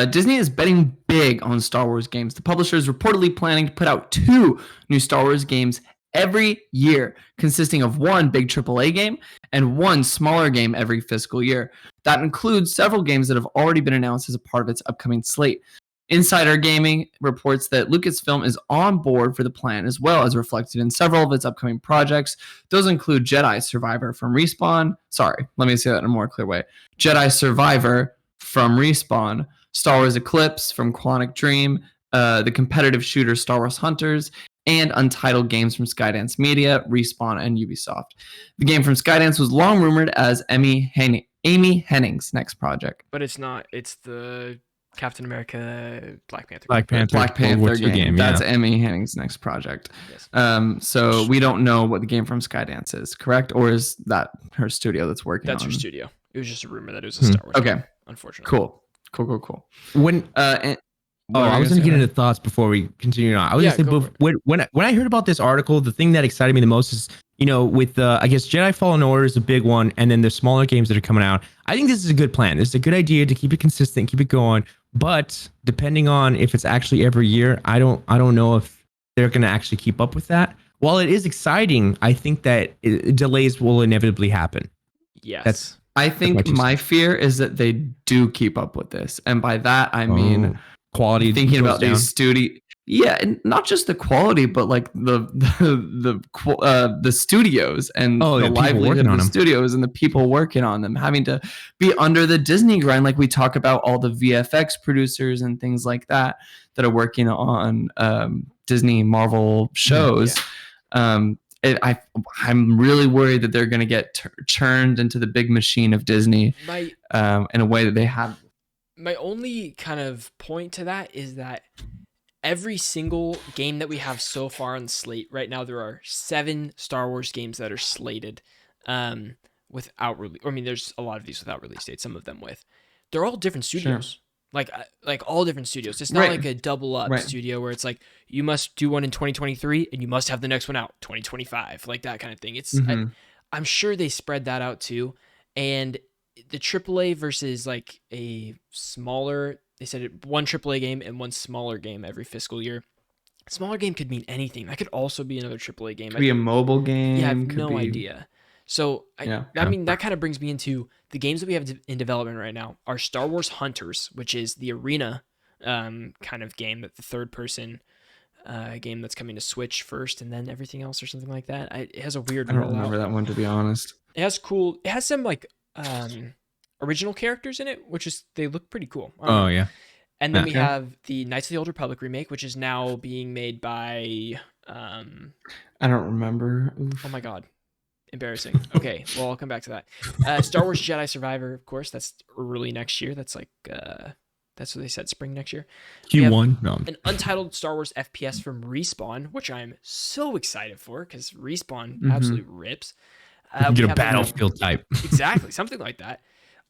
Disney is betting big on Star Wars games. The publisher is reportedly planning to put out 2 new Star Wars games every year, consisting of 1 big AAA game and 1 smaller game every fiscal year. That includes several games that have already been announced as a part of its upcoming slate. Insider Gaming reports that Lucasfilm is on board for the plan, as well as reflected in several of its upcoming projects. Those include Jedi Survivor from Respawn. Sorry, let me say that in a more clear way. Jedi Survivor from Respawn, Star Wars Eclipse from Quantic Dream, the competitive shooter Star Wars Hunters, and untitled games from Skydance Media, Respawn, and Ubisoft. The game from Skydance was long rumored as Amy Hennig's next project. But it's not. It's the Captain America, Black Panther game. That's Amy Hennig's next project. Yes. So we don't know what the game from Skydance is, correct? Or is that her studio that's working on it? That's her studio. It was just a rumor that it was a Star Wars game, unfortunately. Cool. When I was going to get into thoughts before we continue on. I was going to say, when I heard about this article, the thing that excited me the most is, with I guess Jedi Fallen Order is a big one, and then the smaller games that are coming out. I think this is a good plan. This is a good idea to keep it consistent, keep it going. But depending on if it's actually every year, I don't know if they're going to actually keep up with that. While it is exciting, I think that delays will inevitably happen. Yes. I think my fear is that they do keep up with this, and by that I mean quality. Thinking about these and not just the quality, but like the studios and the livelihood of the studios and the people working on them having to be under the Disney grind. Like we talk about all the VFX producers and things like that are working on Disney Marvel shows. I'm really worried that they're going to get churned into the big machine of Disney in a way that they have. My only kind of point to that is that every single game that we have so far on the slate right now, there are 7 Star Wars games that are slated without release. I mean, there's a lot of these without release dates, some of them with. They're all different studios. Sure. Like all different studios. It's not like a double up studio where it's like you must do one in 2023 and you must have the next one out 2025, like that kind of thing. It's I'm sure they spread that out too. And the AAA versus like a smaller, they said 1 AAA game and 1 smaller game every fiscal year. Smaller game could mean anything. That could also be another AAA game. Could be a mobile game. Yeah, I have no idea. So, I mean, that kind of brings me into the games that we have in development right now are Star Wars Hunters, which is the arena kind of game, that the third person game that's coming to Switch first and then everything else or something like that. It has a weird I don't rollout. remember that one, to be honest. It has some like original characters in it, which is, they look pretty cool. Oh yeah. And then we have the Knights of the Old Republic remake, which is now being made by I don't remember. oh my god, embarrassing. Okay, well, I'll come back to that. Star Wars Jedi Survivor, of course, that's early next year. That's like that's what they said, spring next year. Q1. No. An untitled Star Wars FPS from Respawn, which I'm so excited for because Respawn absolutely rips. Get a Battlefield type. Exactly, something like that.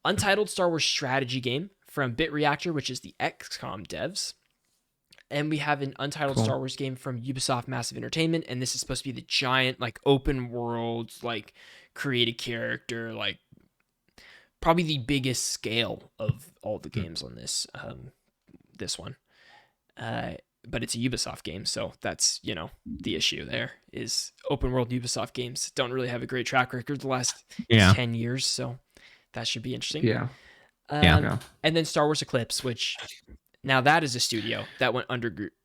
Untitled Star Wars strategy game from BitReactor, which is the XCOM devs. And we have an untitled Star Wars game from Ubisoft Massive Entertainment, and this is supposed to be the giant, like, open world, like, create a character, like, probably the biggest scale of all the games on this one. But it's a Ubisoft game, so that's, the issue there is open world Ubisoft games don't really have a great track record the last 10 years, so that should be interesting. Yeah. And then Star Wars Eclipse, which now that is a studio that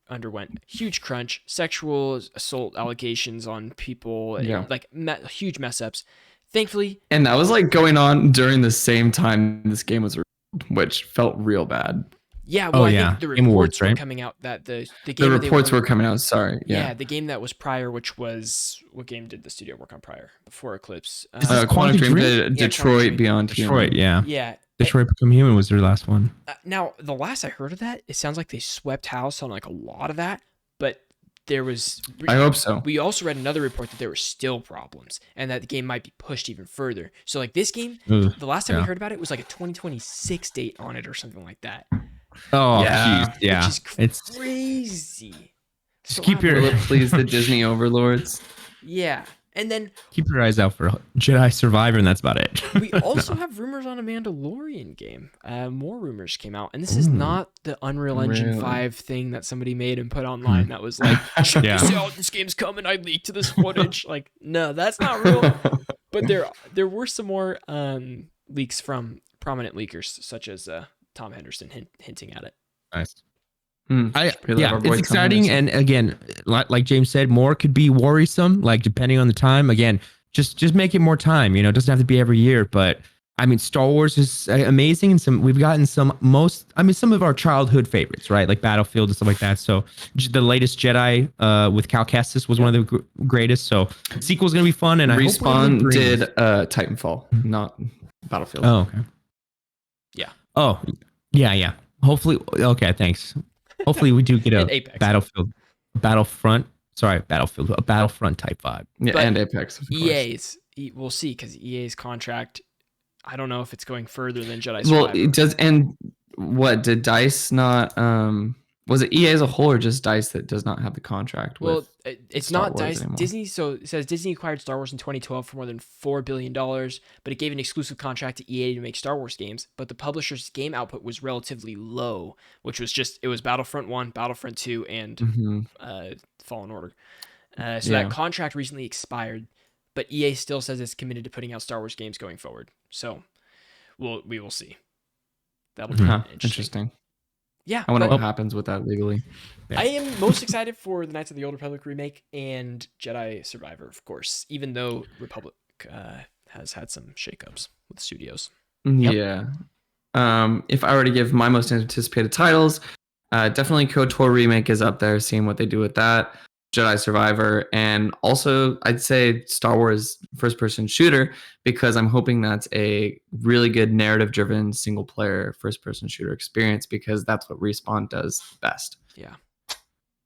underwent huge crunch, sexual assault allegations on people, and, like huge mess ups. Thankfully, and that was like going on during the same time this game was released, which felt real bad. Yeah, well, I think the reports were coming out that the game the reports were coming out. Sorry, yeah, the game that was prior, which was, what game did the studio work on prior before Eclipse? Quantum Dream, Detroit Beyond Detroit, Human. Yeah. Detroit Become Human was their last one. Now, the last I heard of that, it sounds like they swept house on like a lot of that, but there was... I hope so. We also read another report that there were still problems and that the game might be pushed even further. So like this game, the last time we heard about it was like a 2026 date on it or something like that. Oh, yeah. Yeah. Which is crazy. Just keep your... Will it please the Disney overlords? Yeah. And then keep your eyes out for Jedi Survivor, and that's about it. We also have rumors on a Mandalorian game. More rumors came out, and this is not the Unreal Engine 5 thing that somebody made and put online that was like, check this out, this game's coming, I leaked this footage. Like, no, that's not real. But there were some more leaks from prominent leakers, such as Tom Henderson hinting at it. Nice. It's exciting, and again, like James said, more could be worrisome. Like depending on the time. Again, just make it more time. It doesn't have to be every year. But I mean, Star Wars is amazing, and we've gotten some of our childhood favorites, right? Like Battlefield and stuff like that. So the latest Jedi with Cal Kestis was one of the greatest. So the sequel's gonna be fun, and Respawn did Titanfall, not Battlefield. Oh, okay. Yeah. Oh, yeah. Hopefully, okay. Thanks. Hopefully we do get a Battlefront type vibe. Yeah, and Apex. Of course. We'll see, because EA's contract, I don't know if it's going further than Jedi Survivor. Well, it does. And what did DICE not? Was it EA as a whole or just DICE that does not have the contract? Well, it's Star not Wars DICE. anymore. Disney. So it says Disney acquired Star Wars in 2012 for more than $4 billion, but it gave an exclusive contract to EA to make Star Wars games. But the publisher's game output was relatively low, which was it was Battlefront 1, Battlefront 2, and Fallen Order. So that contract recently expired, but EA still says it's committed to putting out Star Wars games going forward. So we will see. That'll be interesting. Yeah, I wonder what happens with that legally. I am most excited for the Knights of the Old Republic remake and Jedi Survivor, of course, even though Republic has had some shakeups with studios. Yeah. If I were to give my most anticipated titles, definitely KOTOR remake is up there, seeing what they do with that. Jedi Survivor, and also I'd say Star Wars first-person shooter, because I'm hoping that's a really good narrative-driven single-player first-person shooter experience, because that's what Respawn does best. Yeah.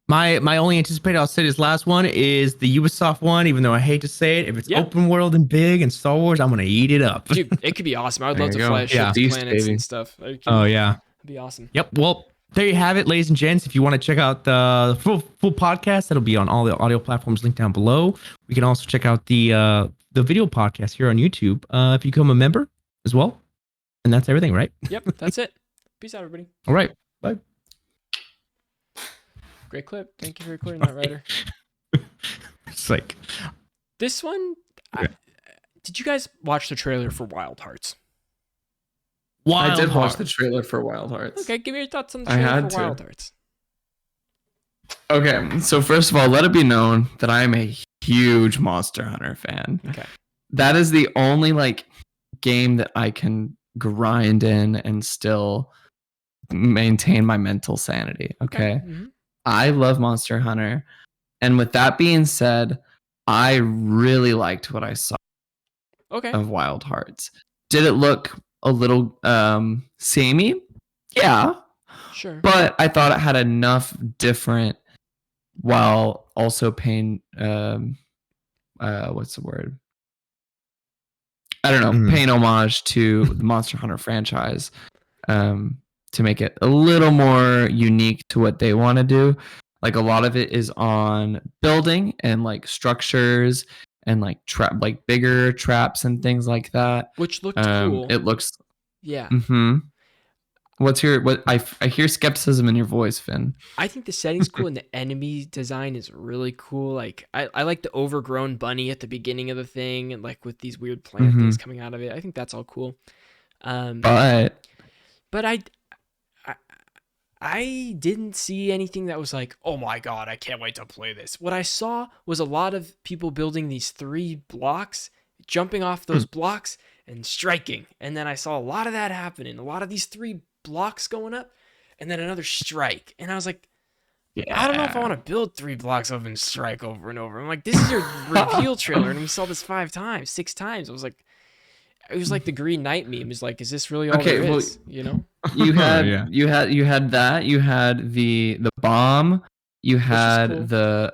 My only anticipated, I'll say this last one, is the Ubisoft one, even though I hate to say it. If it's open world and big and Star Wars, I'm going to eat it up. Dude, it could be awesome. I would love to fly a ship to planets and stuff. Oh, yeah. It'd be awesome. Yep. Well, there you have it, ladies and gents. If you want to check out the full podcast, that'll be on all the audio platforms linked down below. We can also check out the video podcast here on YouTube if you become a member as well. And that's everything, right? Yep, that's it. Peace out, everybody. All right. Bye. Great clip. Thank you for recording that, Ryder. It's like... This one... Did you guys watch the trailer for Wild Hearts? I did watch the trailer for Wild Hearts. Okay, give me your thoughts on the trailer for Wild Hearts. Okay, so first of all, let it be known that I am a huge Monster Hunter fan. Okay. That is the only like game that I can grind in and still maintain my mental sanity. Okay. Mm-hmm. I love Monster Hunter. And with that being said, I really liked what I saw of Wild Hearts. Did it look a little samey? Yeah. Sure. But I thought it had enough different while also paying what's the word? I don't know, paying homage to the Monster Hunter franchise to make it a little more unique to what they want to do. Like a lot of it is on building and like structures and like bigger traps and things like that. Which looked cool. It looks Mm-hmm. I hear skepticism in your voice, Finn. I think the setting's cool and the enemy design is really cool. Like I like the overgrown bunny at the beginning of the thing and like with these weird plant things coming out of it. I think that's all cool. But I didn't see anything that was like, oh my god, I can't wait to play this. What I saw was a lot of people building these 3 blocks, jumping off those blocks and striking. And then I saw a lot of that happening. A lot of these 3 blocks going up and then another strike. And I was like, I don't know if I want to build 3 blocks up and strike over and over. I'm like, this is your reveal trailer. And we saw this 5 times, 6 times. I was like, it was like the Green Knight meme. Is like, is this really all there is? You know, you had that. You had the bomb. You had cool.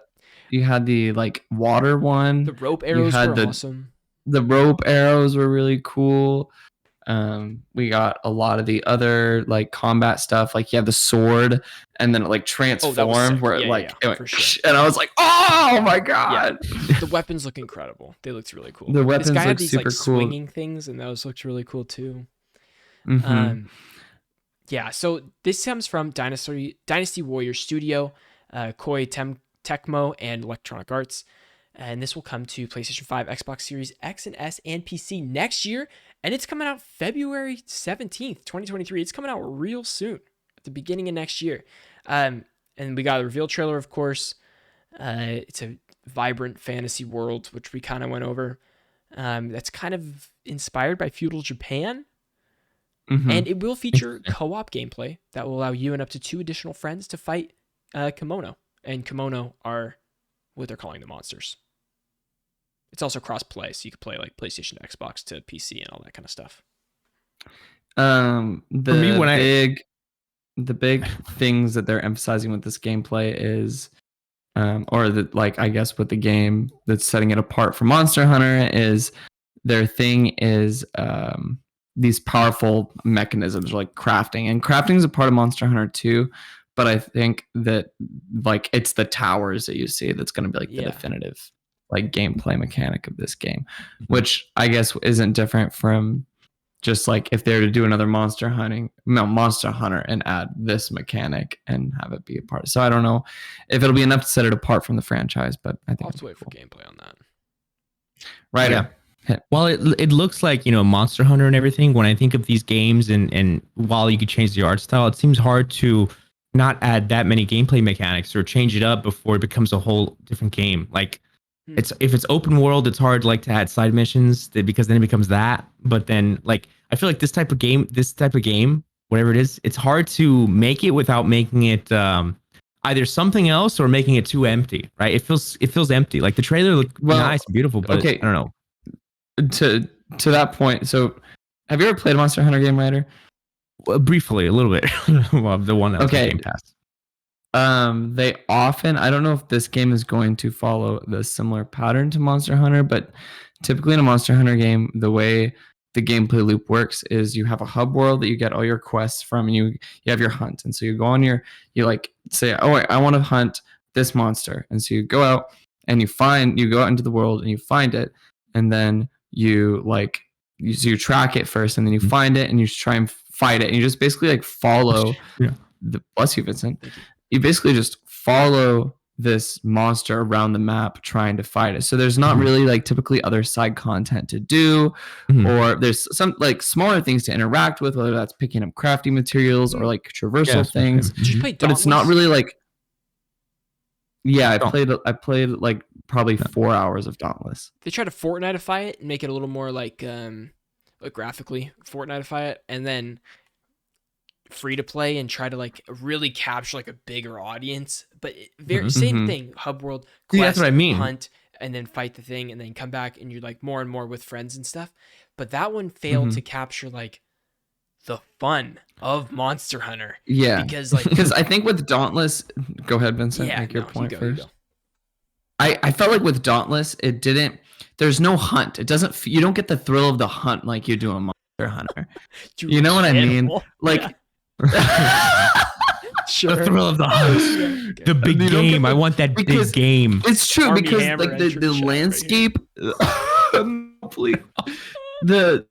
You had the like water one. The rope arrows were awesome. The rope arrows were really cool. We got a lot of the other like combat stuff. Like you have the sword, and then it like transformed where it went, for sure. And I was like, oh my god! Yeah. The weapons look incredible. They looked really cool. The weapons look super cool. Swinging things, and those looked really cool too. Yeah. So this comes from Dynasty Warrior Studio, Koei Tecmo, and Electronic Arts. And this will come to PlayStation 5, Xbox Series X and S, and PC next year. And it's coming out February 17th, 2023. It's coming out real soon, at the beginning of next year. And we got a reveal trailer, of course. It's a vibrant fantasy world, which we kind of went over. That's kind of inspired by feudal Japan. And it will feature co-op gameplay that will allow you and up to 2 additional friends to fight kimono. And kimono are what they're calling the monsters. It's also cross-play, so you could play like PlayStation to Xbox to PC and all that kind of stuff. The big things that they're emphasizing with this gameplay is, or that like I guess with the game that's setting it apart from Monster Hunter is their thing is these powerful mechanisms like crafting, and crafting is a part of Monster Hunter too. But I think that like it's the towers that you see that's going to be like the definitive like gameplay mechanic of this game, which I guess isn't different from just like if they were to do another Monster Hunter and add this mechanic and have it be a part. So I don't know if it'll be enough to set it apart from the franchise, but I think I'll have to wait for gameplay on that. Ryder. Yeah. Well, it looks like, Monster Hunter and everything. When I think of these games and while you could change the art style, it seems hard to not add that many gameplay mechanics or change it up before it becomes a whole different game. Like if it's open world, it's hard like to add side missions because then it becomes that. But then like I feel like this type of game, whatever it is, it's hard to make it without making it either something else or making it too empty, right? It feels empty. Like the trailer looked nice and beautiful, but I don't know. To that point, so have you ever played a Monster Hunter game, Ryder? Briefly, a little bit. Well, the one that was Game Pass. They often, I don't know if this game is going to follow the similar pattern to Monster Hunter, but typically in a Monster Hunter game, the way the gameplay loop works is you have a hub world that you get all your quests from, and you have your hunt. And so you go on you like say, oh, I want to hunt this monster. And so you go out and you go out into the world and you find it. And then you track it first, and then you find it and you try and fight it. And you just basically like follow bless you, Vincent. You basically just follow this monster around the map trying to fight it. So there's not really like typically other side content to do, or there's some like smaller things to interact with, whether that's picking up crafting materials or like traversal things. Did you play but it's not really like. Yeah, I played like probably 4 hours of Dauntless. They try to Fortniteify it and make it a little more like graphically Fortniteify it, and then free to play and try to like really capture like a bigger audience. But same thing, hub world, quest, that's what I mean. Hunt, and then fight the thing, and then come back and you're like more and more with friends and stuff. But that one failed to capture like the fun of Monster Hunter. Yeah, because I think with Dauntless, go ahead, Vincent. Make your point first. I felt like with Dauntless, it didn't. There's no hunt. It doesn't. You don't get the thrill of the hunt like you do in Monster Hunter. You know what I mean? Like. Sure. The thrill of the hunt, the big game. I want that big game. It's true Army because like the landscape. The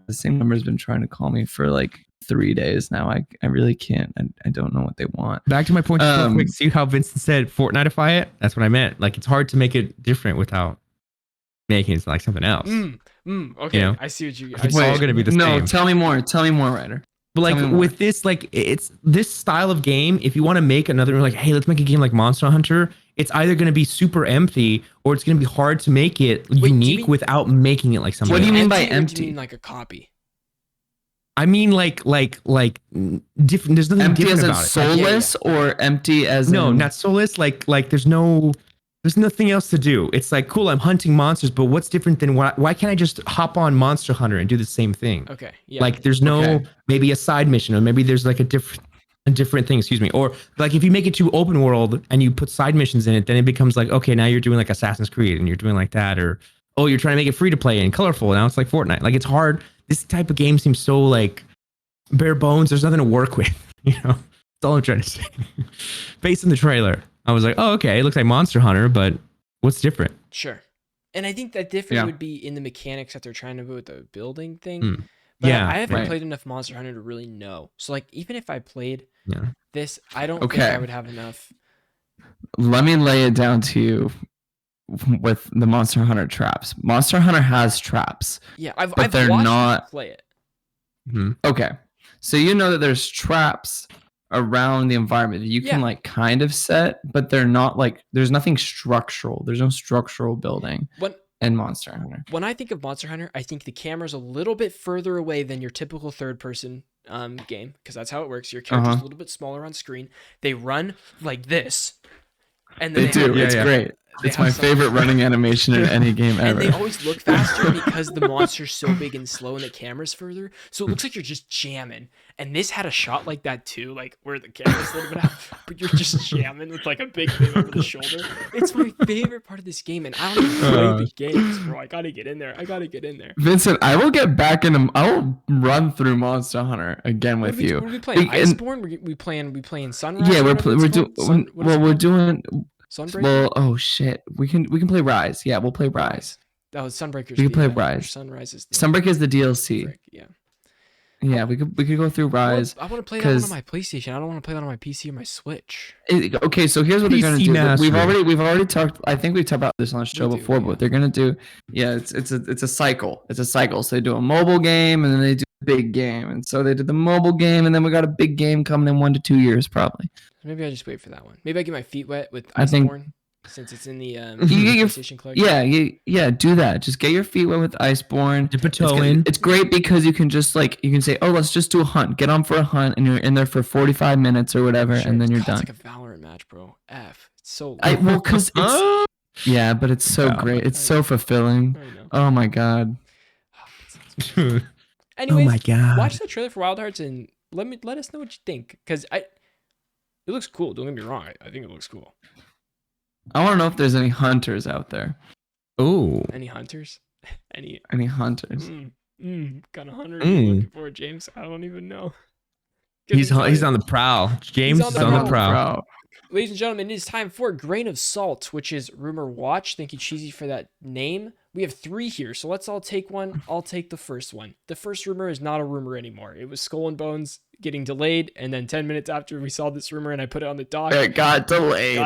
same number's been trying to call me for like 3 days now. I really can't. I don't know what they want. Back to my point. Quick, see how Vincent said Fortniteify it. That's what I meant. Like it's hard to make it different without making it like something else. Okay, you know? I see what you. It's all gonna be the same. No, tell me more. Tell me more, Ryder. But like with this, like it's this style of game. If you want to make another, like, hey, let's make a game like Monster Hunter. It's either going to be super empty or it's going to be hard to make it unique without making it like something. What do you mean by empty? Do you mean like a copy? I mean like different. There's nothing empty different as in about soulless it. or empty as no, not soulless. Like there's nothing else to do. It's like, cool, I'm hunting monsters, but what's different than why can't I just hop on Monster Hunter and do the same thing? Okay. Yeah. Like there's no maybe a side mission, or maybe there's like a different thing, excuse me. Or like if you make it too open world and you put side missions in it, then it becomes like, okay, now you're doing like Assassin's Creed and you're doing like that, or oh, you're trying to make it free to play and colorful. Now it's like Fortnite. Like it's hard. This type of game seems so like bare bones. There's nothing to work with, you know? That's all I'm trying to say. Based on the trailer, I was like, oh, okay, it looks like Monster Hunter, but what's different? Sure. And I think that different would be in the mechanics that they're trying to do with the building thing. But I haven't played enough Monster Hunter to really know. So like even if I played this, I don't think I would have enough. Let me lay it down to you with the Monster Hunter traps. Monster Hunter has traps. Yeah, I've they're watched not play it. Okay. So you know that there's traps around the environment that you can like kind of set, but they're not like there's nothing structural. There's no structural building in Monster Hunter. When I think of Monster Hunter, I think the camera's a little bit further away than your typical third-person game, because that's how it works. Your character's a little bit smaller on screen. They run like this, and then they do. It's great. It's my favorite running animation in any game ever. And they always look faster because the monster's so big and slow and the camera's further. So it looks like you're just jamming. And this had a shot like that too, like where the camera's a little bit out, but you're just jamming with like a big thing over the shoulder. It's my favorite part of this game, and I don't even play the games, bro. I gotta get in there. Vincent, I will get back into. I will run through Monster Hunter again with you. What are we playing? Iceborne? We playing Sunrise? Yeah, we're doing. Sunbreaker? Well, oh shit, we can play Rise. Yeah, we'll play Rise. Oh, Sunbreaker's we can play Rise. Sunrise is Sunbreaker is the DLC. Yeah, we could go through Rise. Well, I want to play that one on my PlayStation. I don't want to play that on my PC or my Switch. Okay, so here's what they're gonna do. We've already talked. I think we talked about this on the show before, but they're gonna do. Yeah, it's a cycle. It's a cycle. So they do a mobile game and then they do a big game, and so they did the mobile game, and then we got a big game coming in 1 to 2 years probably. Maybe I just wait for that one. Maybe I get my feet wet with Iceborne, since it's in the you get your PlayStation collection. Yeah, do that. Just get your feet wet with Iceborne. Dip a toe in. It's great because you can just you can say, oh, let's just do a hunt. Get on for a hunt, and you're in there for 45 minutes or whatever, and then you're done. It's like a Valorant match, bro. It's so. Because it's. Yeah, but it's so great. It's so fulfilling. Oh my god. Anyways, oh my god. Watch the trailer for Wild Hearts and let us know what you think, because it looks cool. Don't get me wrong. I think it looks cool. I want to know if there's any hunters out there. Oh. Any hunters? Any hunters? Kind of hunter are you looking for, James? I don't even know. He's on the prowl. James is on the prowl. Ladies and gentlemen, it is time for Grain of Salt, which is Rumor Watch. Thank you, Cheesy, for that name. We have 3 here, so let's all take one. I'll take the first one. The first rumor is not a rumor anymore. It was Skull and Bones getting delayed, and then 10 minutes after we saw this rumor and I put it on the doc, it got delayed.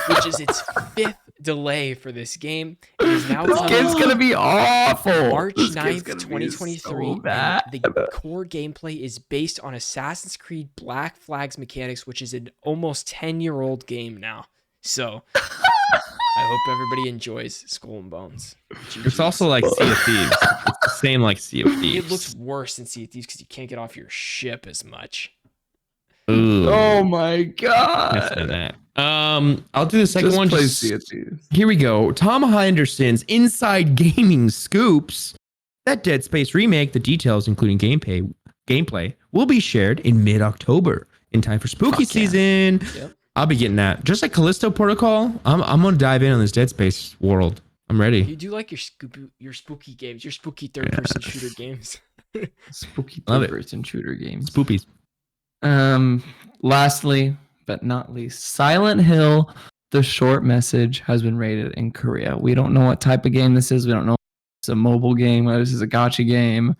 Which is its 5th delay for this game. It is now This game's gonna be awful. March This 9th, game's 2023. so bad. The core gameplay is based on Assassin's Creed Black Flag's mechanics, which is an almost 10-year-old game now. So I hope everybody enjoys Skull and Bones. It's also like Sea of Thieves. It's the same like Sea of Thieves. It looks worse than Sea of Thieves because you can't get off your ship as much. Ooh. Oh my god. That's not that. I'll do the second Just one. play Sea of Thieves. Here we go. Tom Henderson's Inside Gaming scoops that Dead Space remake. The details, including gameplay, will be shared in mid-October in time for spooky season. Yep. I'll be getting that. Just like Callisto Protocol, I'm gonna dive in on this Dead Space world. I'm ready. You do like your spooky games, your spooky third-person shooter games. Spooky Love it. third-person shooter games. Spoopies. Lastly, but not least, Silent Hill, the short message has been rated in Korea. We don't know what type of game this is. We don't know if it's a mobile game, whether this is a gacha game,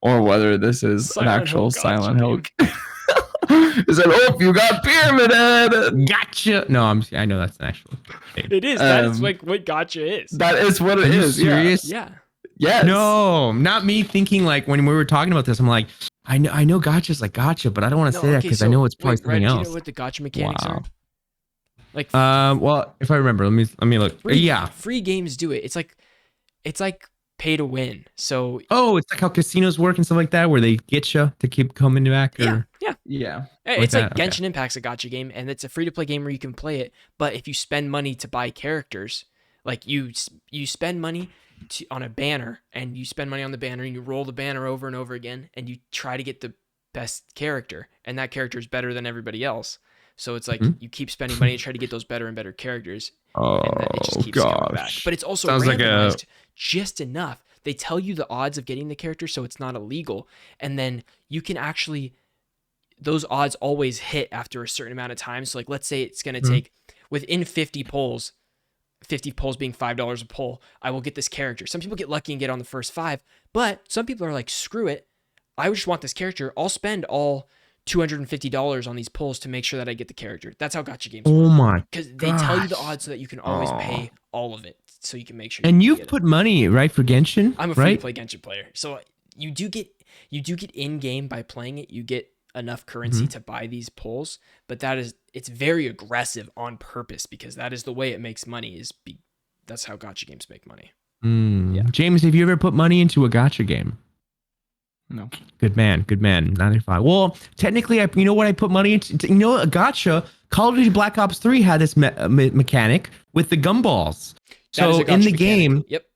or whether this is an actual Silent Hill game. Is it, oh, if you got Pyramid Head? Gotcha. No, I know that's an actual game. It is. That's like what gacha is. That is what it is. Serious? Yeah. Yes. No, not me thinking like when we were talking about this, I'm like, I know gotcha's like gotcha, but I don't want to say that because I know it's probably something else. Do you know what the gacha mechanics are? Like, well, if I remember, let me look. Free games do it. It's like pay to win. So it's like how casinos work and stuff like that, where they get you to keep coming back. Or... Yeah. It's like Genshin Impact's a gacha game, and it's a free to play game where you can play it. But if you spend money to buy characters, like you spend money on a banner, and you spend money on the banner, and you roll the banner over and over again, and you try to get the best character, and that character is better than everybody else. So it's like you keep spending money to try to get those better and better characters, and then it just keeps coming back. But it's also randomized just enough. They tell you the odds of getting the character, so it's not illegal, and then you can actually, those odds always hit after a certain amount of time. So like, let's say it's going to take within 50 polls being $5 a poll, I will get this character. Some people get lucky and get on the first 5, but some people are like, screw it, I just want this character. I'll spend all $250 on these polls to make sure that I get the character. That's how gacha games work. Oh my! Because they tell you the odds so that you can always pay all of it, so you can make sure. And you've put money right for Genshin. I'm a free to play Genshin player, so you do get in game by playing it. You get enough currency to buy these polls, but it's very aggressive on purpose because that is the way it makes money. That's how gacha games make money. Yeah. James, have you ever put money into a gacha game? No. Good man. 95. Well, technically, you know what I put money into? You know, a gacha. Call of Duty Black Ops 3 had this mechanic with the gumballs. So in the game, yep.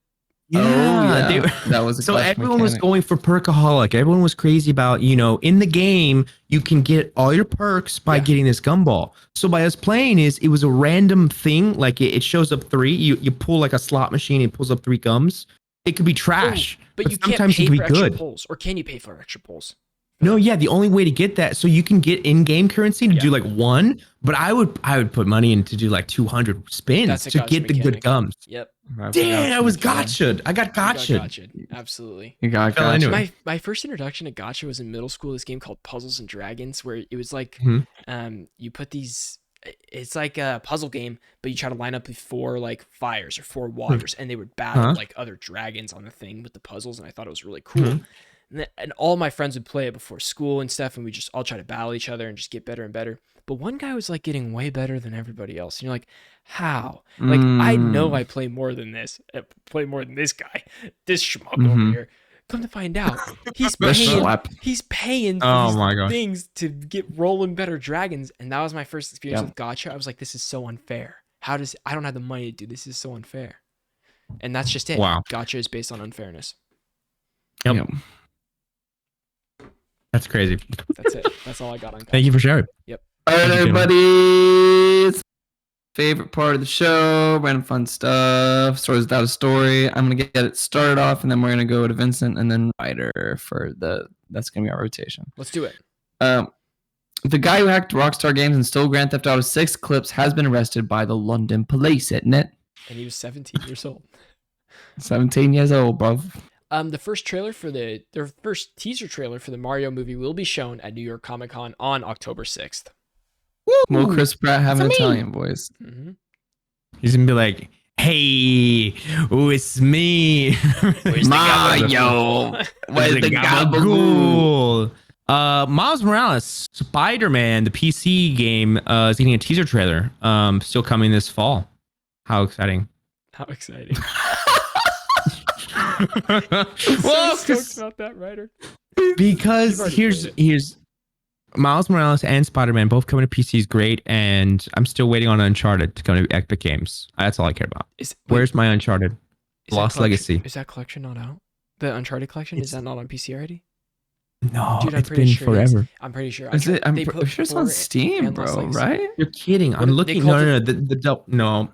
Yeah, that was so everyone was going for perkaholic. Everyone was crazy about, in the game you can get all your perks by getting this gumball. So by us playing it was a random thing. Like it shows up 3. You pull like a slot machine, it pulls up 3 gums. It could be trash, but you sometimes can't pay it could for be extra good. polls, or can you pay for extra polls? No, yeah, the only way to get that, so you can get in-game currency to do like 1, but I would put money in to do like 200 spins to get the good gums. Yep. Damn, I was gotcha'd. I got gotcha'd. Absolutely. You got gotcha'd. My first introduction to gacha was in middle school. This game called Puzzles and Dragons, where it was like, you put these. It's like a puzzle game, but you try to line up 4 like fires or 4 waters, and they would battle like other dragons on the thing with the puzzles, and I thought it was really cool. And all my friends would play it before school and stuff, and we just all try to battle each other and just get better and better. But one guy was like getting way better than everybody else. And you're like, how? Like, I know I play more than this. I play more than this guy. This schmuck over here. Come to find out, he's paying for these things to get rolling better dragons. And that was my first experience with gacha. I was like, this is so unfair. I don't have the money to do this. This is so unfair. And that's just it. Wow. Gacha is based on unfairness. Yep. That's crazy. That's it. That's all I got on gacha. Thank you for sharing. Yep. All right, everybody. Favorite part of the show, random fun stuff, stories without a story. I'm gonna get it started off, and then we're gonna go to Vincent and then Ryder for that's gonna be our rotation. Let's do it. The guy who hacked Rockstar Games and stole Grand Theft Auto 6 clips has been arrested by the London police, isn't it? And he was 17 years old. 17 years old, bro. The first teaser trailer for the Mario movie will be shown at New York Comic Con on October 6th. Will Chris Pratt have an Italian voice? Mm-hmm. He's gonna be like, "Hey, it's me, Mario. Where's the gabagool?" Miles Morales, Spider-Man, the PC game, is getting a teaser trailer. Still coming this fall. How exciting! How exciting! Well, so stoked about that, Ryder. Because here's Miles Morales and Spider-Man both coming to PC is great, and I'm still waiting on Uncharted to come to Epic Games. That's all I care about. Where's my Uncharted? Lost Legacy. Is that collection not out? The Uncharted collection, is that not on PC already? No, dude, it's been forever. I'm pretty sure. Is it? I'm sure it's on Steam, bro. Right? You're kidding. I'm looking. No.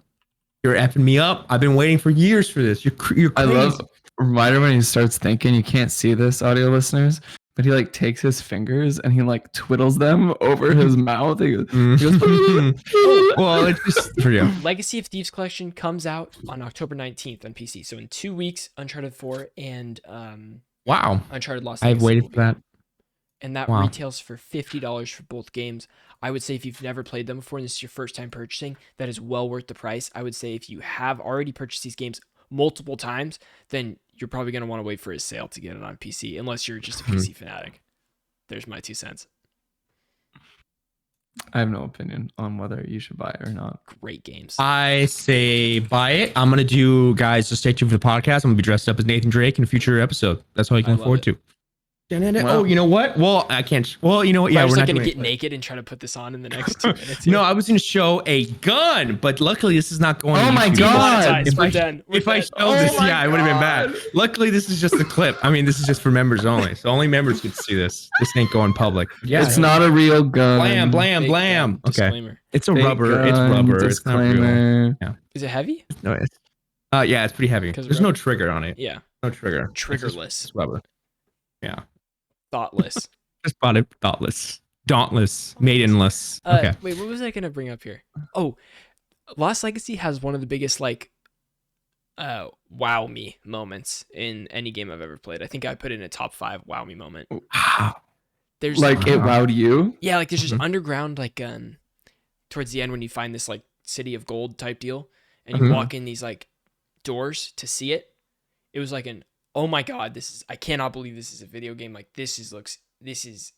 You're effing me up. I've been waiting for years for this. You're crazy. I love Ryder when he starts thinking. You can't see this, audio listeners, but he like takes his fingers and he like twiddles them over his mouth. He goes, well, it's just for you. Legacy of Thieves collection comes out on October 19th on PC. So in 2 weeks, Uncharted 4 and wow, Uncharted Lost Legacy. I've waited for that. And that retails for $50 for both games. I would say if you've never played them before and this is your first time purchasing, that is well worth the price. I would say if you have already purchased these games multiple times, then you're probably going to want to wait for a sale to get it on PC, unless you're just a PC fanatic. There's my 2 cents. I have no opinion on whether you should buy it or not. Great games. I say buy it. I'm going to do, guys, just stay tuned for the podcast. I'm going to be dressed up as Nathan Drake in a future episode. That's all you can look forward to. Wow. Oh, you know what? Well, I can't. Well, you know what? Yeah, we're not going to get naked and try to put this on in the next 2 minutes. No, I was going to show a gun, but luckily this is not going. Oh my god! If I showed this, it would have been bad. Luckily, this is just a clip. I mean, this is just for members only, so only members get to see this. This ain't going public. Yeah, it's not a real gun. Blam. Okay, disclaimer. It's a rubber. It's rubber. Disclaimer. It's not real. Yeah. Is it heavy? No, it's pretty heavy. There's no trigger on it. Yeah. No trigger. Triggerless. It's rubber. Yeah. Thoughtless. Just bought it. Thoughtless. Dauntless. Maidenless. Okay. Wait, what was I gonna bring up here? Oh, Lost Legacy has one of the biggest wow me moments in any game I've ever played. I think I put it in a top 5 wow me moment. Wow. There's it wowed you? Yeah, there's just underground towards the end when you find this city of gold type deal and you walk in these doors to see it. It was like oh my god, I cannot believe this is a video game. This is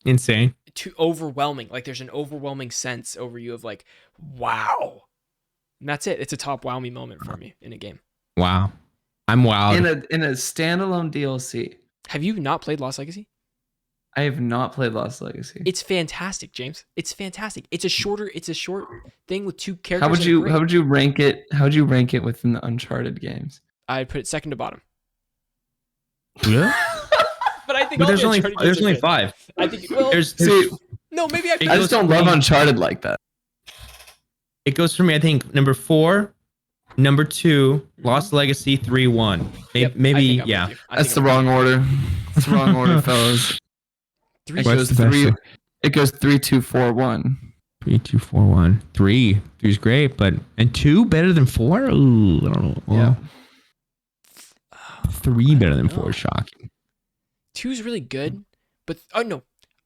insane. Too overwhelming. There's an overwhelming sense over you of wow. And that's it. It's a top wow me moment for me in a game. Wow. I'm wowed. In a standalone DLC. Have you not played Lost Legacy? I have not played Lost Legacy. It's fantastic, James. It's fantastic. It's a short thing with 2 characters. How would you rank it? How would you rank it within the Uncharted games? I'd put it second to bottom. Yeah. But I think there's only 5. I think no, maybe I just don't love Uncharted like that. It goes for me, I think, number 4, number 2, Lost Legacy, 3, 1. Maybe yeah. That's the wrong order. That's the wrong order, fellas. It goes 3, 2, 4, 1. 3, 2, 4, 1. 3 is great, and 2 better than 4? Ooh, I don't know. Well, yeah. 3 better than 4 is shocking. 2 is really good, but no,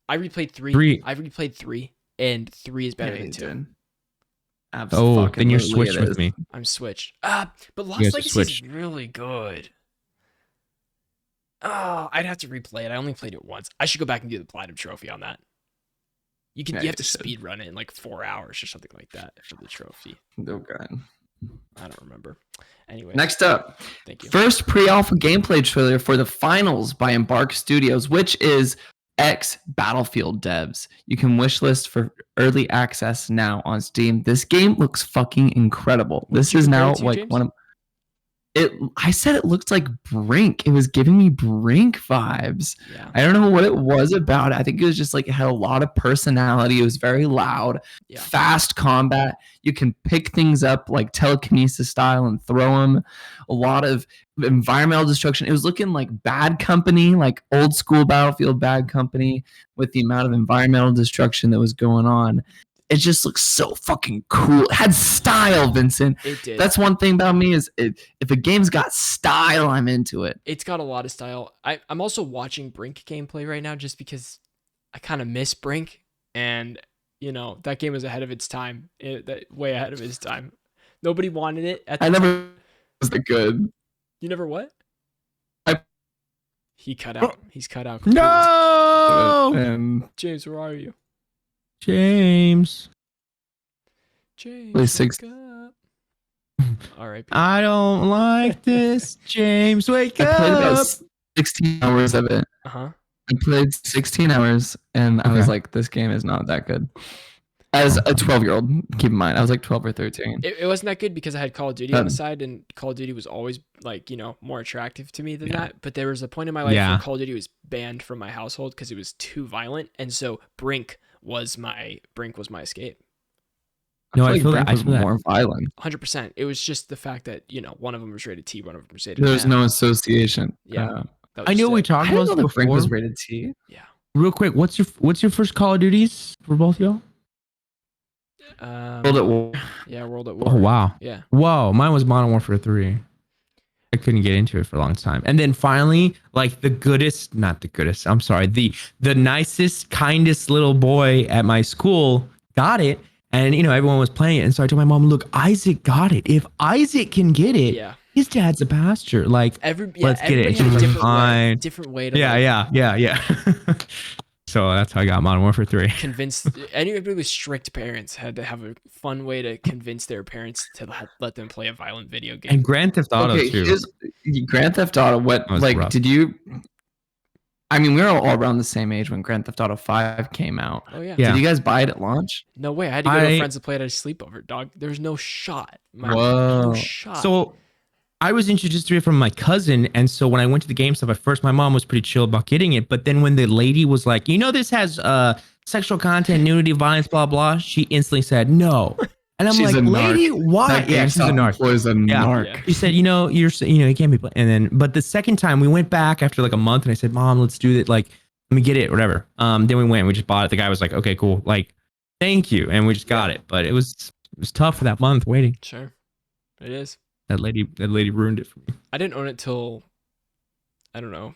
I replayed 3. I replayed 3, and 3 is better than 2. Then you're switched with me. I'm switched. But Lost Legacy is really good. Oh, I'd have to replay it. I only played it once. I should go back and do the platinum trophy on that. You have to speed run it in 4 hours or something like that for the trophy. Oh god. I don't remember. Anyway. Next up. Thank you. First pre-alpha gameplay trailer for the Finals by Embark Studios, which is ex-Battlefield devs. You can wishlist for early access now on Steam. This game looks fucking incredible. This is now one of I said it looked like Brink. It was giving me Brink vibes. Yeah. I don't know what it was about. I think it was just it had a lot of personality. It was very loud, fast combat. You can pick things up telekinesis style and throw them. A lot of environmental destruction. It was looking like Bad Company, old school Battlefield Bad Company with the amount of environmental destruction that was going on. it just looks so fucking cool. It had style, Vincent. It did. That's one thing about me is if a game's got style, I'm into it. It's got a lot of style. I'm also watching Brink gameplay right now just because I kind of miss Brink, and that game was ahead of its time. Way ahead of its time. Nobody wanted it at the time. never was that good. You never what? He cut out. He's cut out. No. James, where are you? James. James, wake up. All right. I don't like this. James, wake I played up. about 16 hours of it. Uh-huh. I played 16 hours, and I was like, this game is not that good. As a 12-year-old, keep in mind, I was like 12 or 13. It wasn't that good because I had Call of Duty on the side, and Call of Duty was always more attractive to me than that. But there was a point in my life where Call of Duty was banned from my household because it was too violent, and so Brink was my escape. No, I feel that. like more violent. 100%. It was just the fact that one of them was rated T, one of them was rated. There was no association. Yeah, I knew we talked about this before. Brink was rated T. Yeah. Real quick, what's your first Call of Duties for both y'all? World at War. Yeah, World at War. Oh wow. Yeah. Whoa, mine was Modern Warfare 3. I couldn't get into it for a long time. And then finally, like the nicest, kindest little boy at my school got it. And everyone was playing it. And so I told my mom, look, Isaac got it. If Isaac can get it, his dad's a pastor. Like, let's get it. Different way to Yeah. So that's how I got Modern Warfare 3. Anybody with strict parents had to have a fun way to convince their parents to let them play a violent video game. And Grand Theft Auto too. Grand Theft Auto. What rough. Did you? I mean, we were all around the same age when Grand Theft Auto 5 came out. Oh yeah. Did you guys buy it at launch? No way. I had to go to friends to play it at a sleepover. Dog. There's no shot. Whoa. No shot. So I was introduced to it from my cousin, and so when I went to the GameStop at first, my mom was pretty chill about getting it. But then when the lady was like, this has sexual content, nudity, violence, blah blah, she instantly said no. And I'm like, lady, why? Yeah, she's a narc. Yeah. She said, you can't be playing. And then, but the second time we went back after like a month, and I said, Mom, let's do it. Like, let me get it, whatever. Then we went, we just bought it. The guy was like, okay, cool. Like, thank you, and we just got it. But it was tough for that month waiting. Sure, it is. That lady ruined it for me. I didn't own it till, I don't know,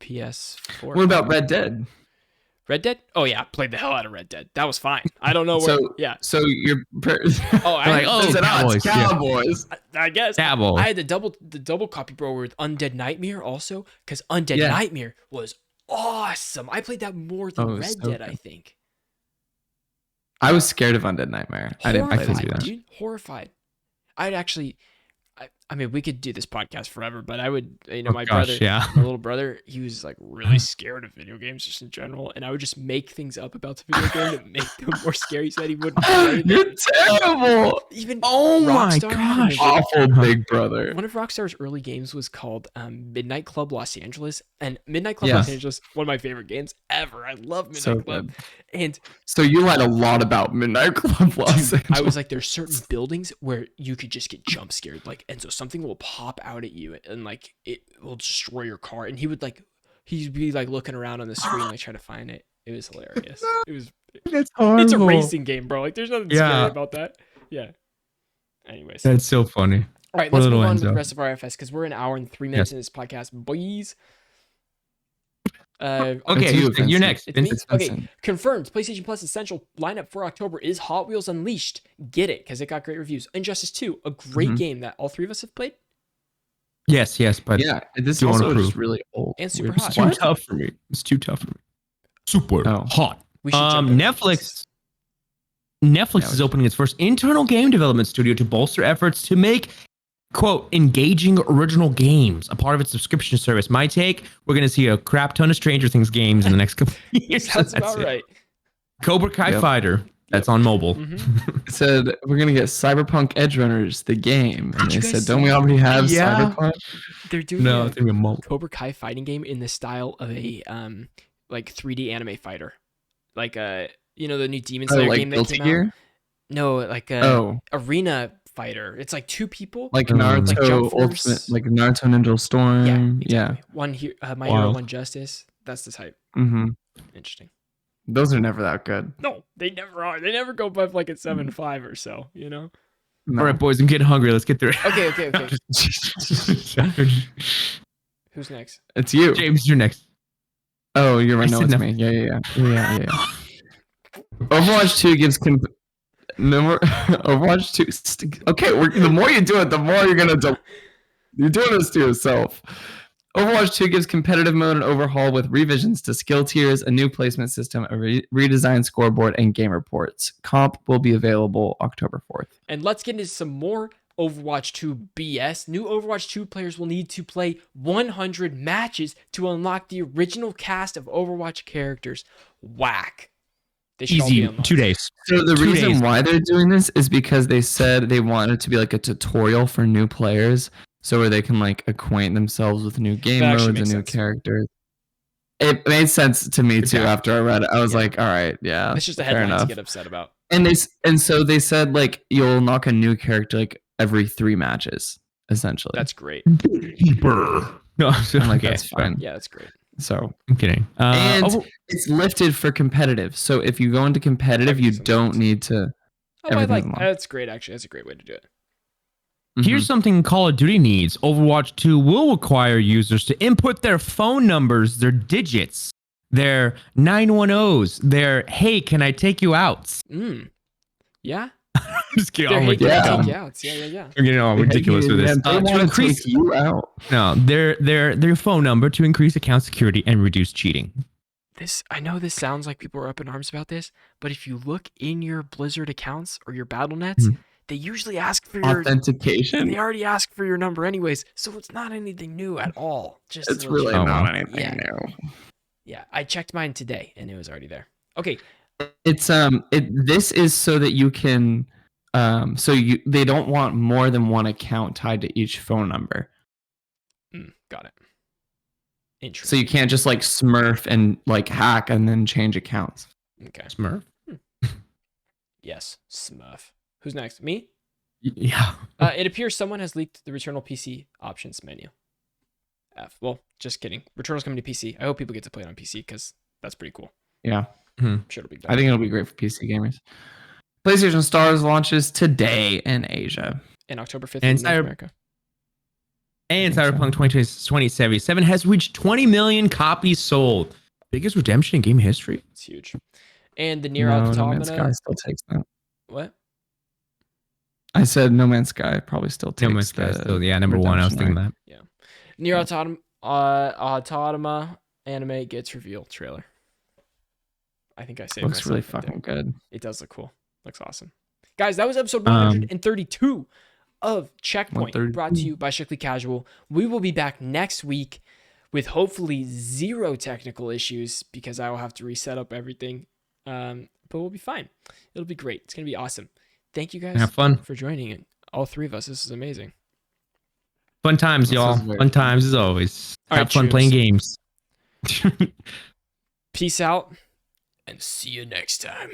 PS4. What about Red Dead? Red Dead? Oh yeah, played the hell out of Red Dead. That was fine. I don't know where. So your Cowboys. I guess. Cowboys. I had the double copy, bro, with Undead Nightmare also, because Undead Nightmare was awesome. I played that more than Red Dead, I think. I was scared of Undead Nightmare. I didn't play that. Dude, horrified. I'd actually. I mean, we could do this podcast forever, but I would, my little brother, he was like really scared of video games just in general, and I would just make things up about the video game to make them more scary so that he wouldn't play them. You're terrible. Even my gosh, awful big brother. One of Rockstar's early games was called Midnight Club Los Angeles, and Midnight Club Los Angeles, one of my favorite games ever. I love Midnight Club. Good. And so you lied a lot about Midnight Club Los Angeles. I was like, there's certain buildings where you could just get jump scared, like, and so something will pop out at you and like it will destroy your car, and he'd be like looking around on the screen like trying to find it. It was hilarious. That's horrible. It's a racing game, bro. Like there's nothing scary about that. Yeah. Anyways, that's so funny. All right, let's move on to the rest of our FS because we're an hour and 3 minutes in this podcast, boys. Okay, you're next. Okay, confirmed. PlayStation Plus Essential lineup for October is Hot Wheels Unleashed. Get it, because it got great reviews. Injustice 2, a great game that all three of us have played. Yes, but this also is really old and super hot. It's too tough for me. Super hot. We should Netflix is opening its first internal game development studio to bolster efforts to make, quote, engaging original games a part of its subscription service. My take, we're going to see a crap ton of Stranger Things games in the next couple of years. That's about right. Cobra Kai Fighter. That's on mobile. It said, we're going to get Cyberpunk Edgerunners, the game. And they said, don't we already have Cyberpunk? They're doing it's going to be a mobile. Cobra Kai fighting game in the style of a like 3D anime fighter. Like the new Demon Slayer game that came out. No, like arena fighter. It's like two people. Like Naruto Ultimate, like Naruto Ninja Storm. Yeah. One here, My Hero, One Justice. That's the type. Mm-hmm. Interesting. Those are never that good. No, they never are. They never go above like a 7.5 or so, you know? No. All right, boys, I'm getting hungry. Let's get through it. Okay. Who's next? It's you. James, you're next. Oh, you're right. No, it's me. Yeah. Overwatch 2 gives Overwatch 2. Okay, the more you do it, the more you're gonna. You're doing this to yourself. Overwatch 2 gives competitive mode an overhaul with revisions to skill tiers, a new placement system, a redesigned scoreboard, and game reports. Comp will be available October 4th. And let's get into some more Overwatch 2 BS. New Overwatch 2 players will need to play 100 matches to unlock the original cast of Overwatch characters. Whack. They should all be Easy, unlocked. 2 days. So the reason why they're doing this is because they said they want it to be like a tutorial for new players. So where they can like acquaint themselves with new game modes and new characters. It made sense to me too after I read it. I was like, all right, yeah. It's just a headline to get upset about. And so they said like you'll unlock a new character like every 3 matches, essentially. That's great. Keeper. No, I'm like, that's fine. Yeah, that's great. So I'm kidding. And it's lifted for competitive. So if you go into competitive, you don't need to. That's great. Actually, that's a great way to do it. Here's something Call of Duty needs. Overwatch 2 will require users to input their phone numbers, their digits, their 910s, their hey, can I take you out? Yeah. Just kidding. Their, Oh, hey, can I take you yeah. out? Yeah. We're getting all ridiculous with this. They want to increase you out. No, their phone number to increase account security and reduce cheating. I know this sounds like people are up in arms about this, but if you look in your Blizzard accounts or your BattleNets, they usually ask for your authentication. They already ask for your number anyways, so it's not anything new at all. Just it's really not anything new. Yeah, I checked mine today and it was already there. Okay. It's this is so that you can they don't want more than one account tied to each phone number. Got it. Interesting. So you can't just like smurf and like hack and then change accounts. Okay. Smurf? Yes, Smurf. Who's next? Me? Yeah. It appears someone has leaked the Returnal PC options menu. F. Well, just kidding. Returnal's coming to PC. I hope people get to play it on PC because that's pretty cool. Yeah. I'm sure it'll be done. I think it'll be great for PC gamers. PlayStation Stars launches today in Asia. And October 5th in North America. And Cyberpunk 2077 has reached 20 million copies sold. Biggest redemption in game history. It's huge. And the Nier Automata. No Man's Sky still takes that. What? I said No Man's Sky probably still takes. No Man's Sky still, number one. I was thinking that. Yeah. Nier Automata anime gets revealed trailer. I think I saved looks really fucking good. It does look cool. Looks awesome. Guys, that was episode 132 of Checkpoint, brought to you by Strictly Casual. We will be back next week with hopefully 0 technical issues because I will have to reset up everything. But we'll be fine. It'll be great. It's going to be awesome. Thank you guys Have fun for joining it. All 3 of us. This is amazing. Fun times, y'all. Fun times as always. Have fun playing games. Peace out and see you next time.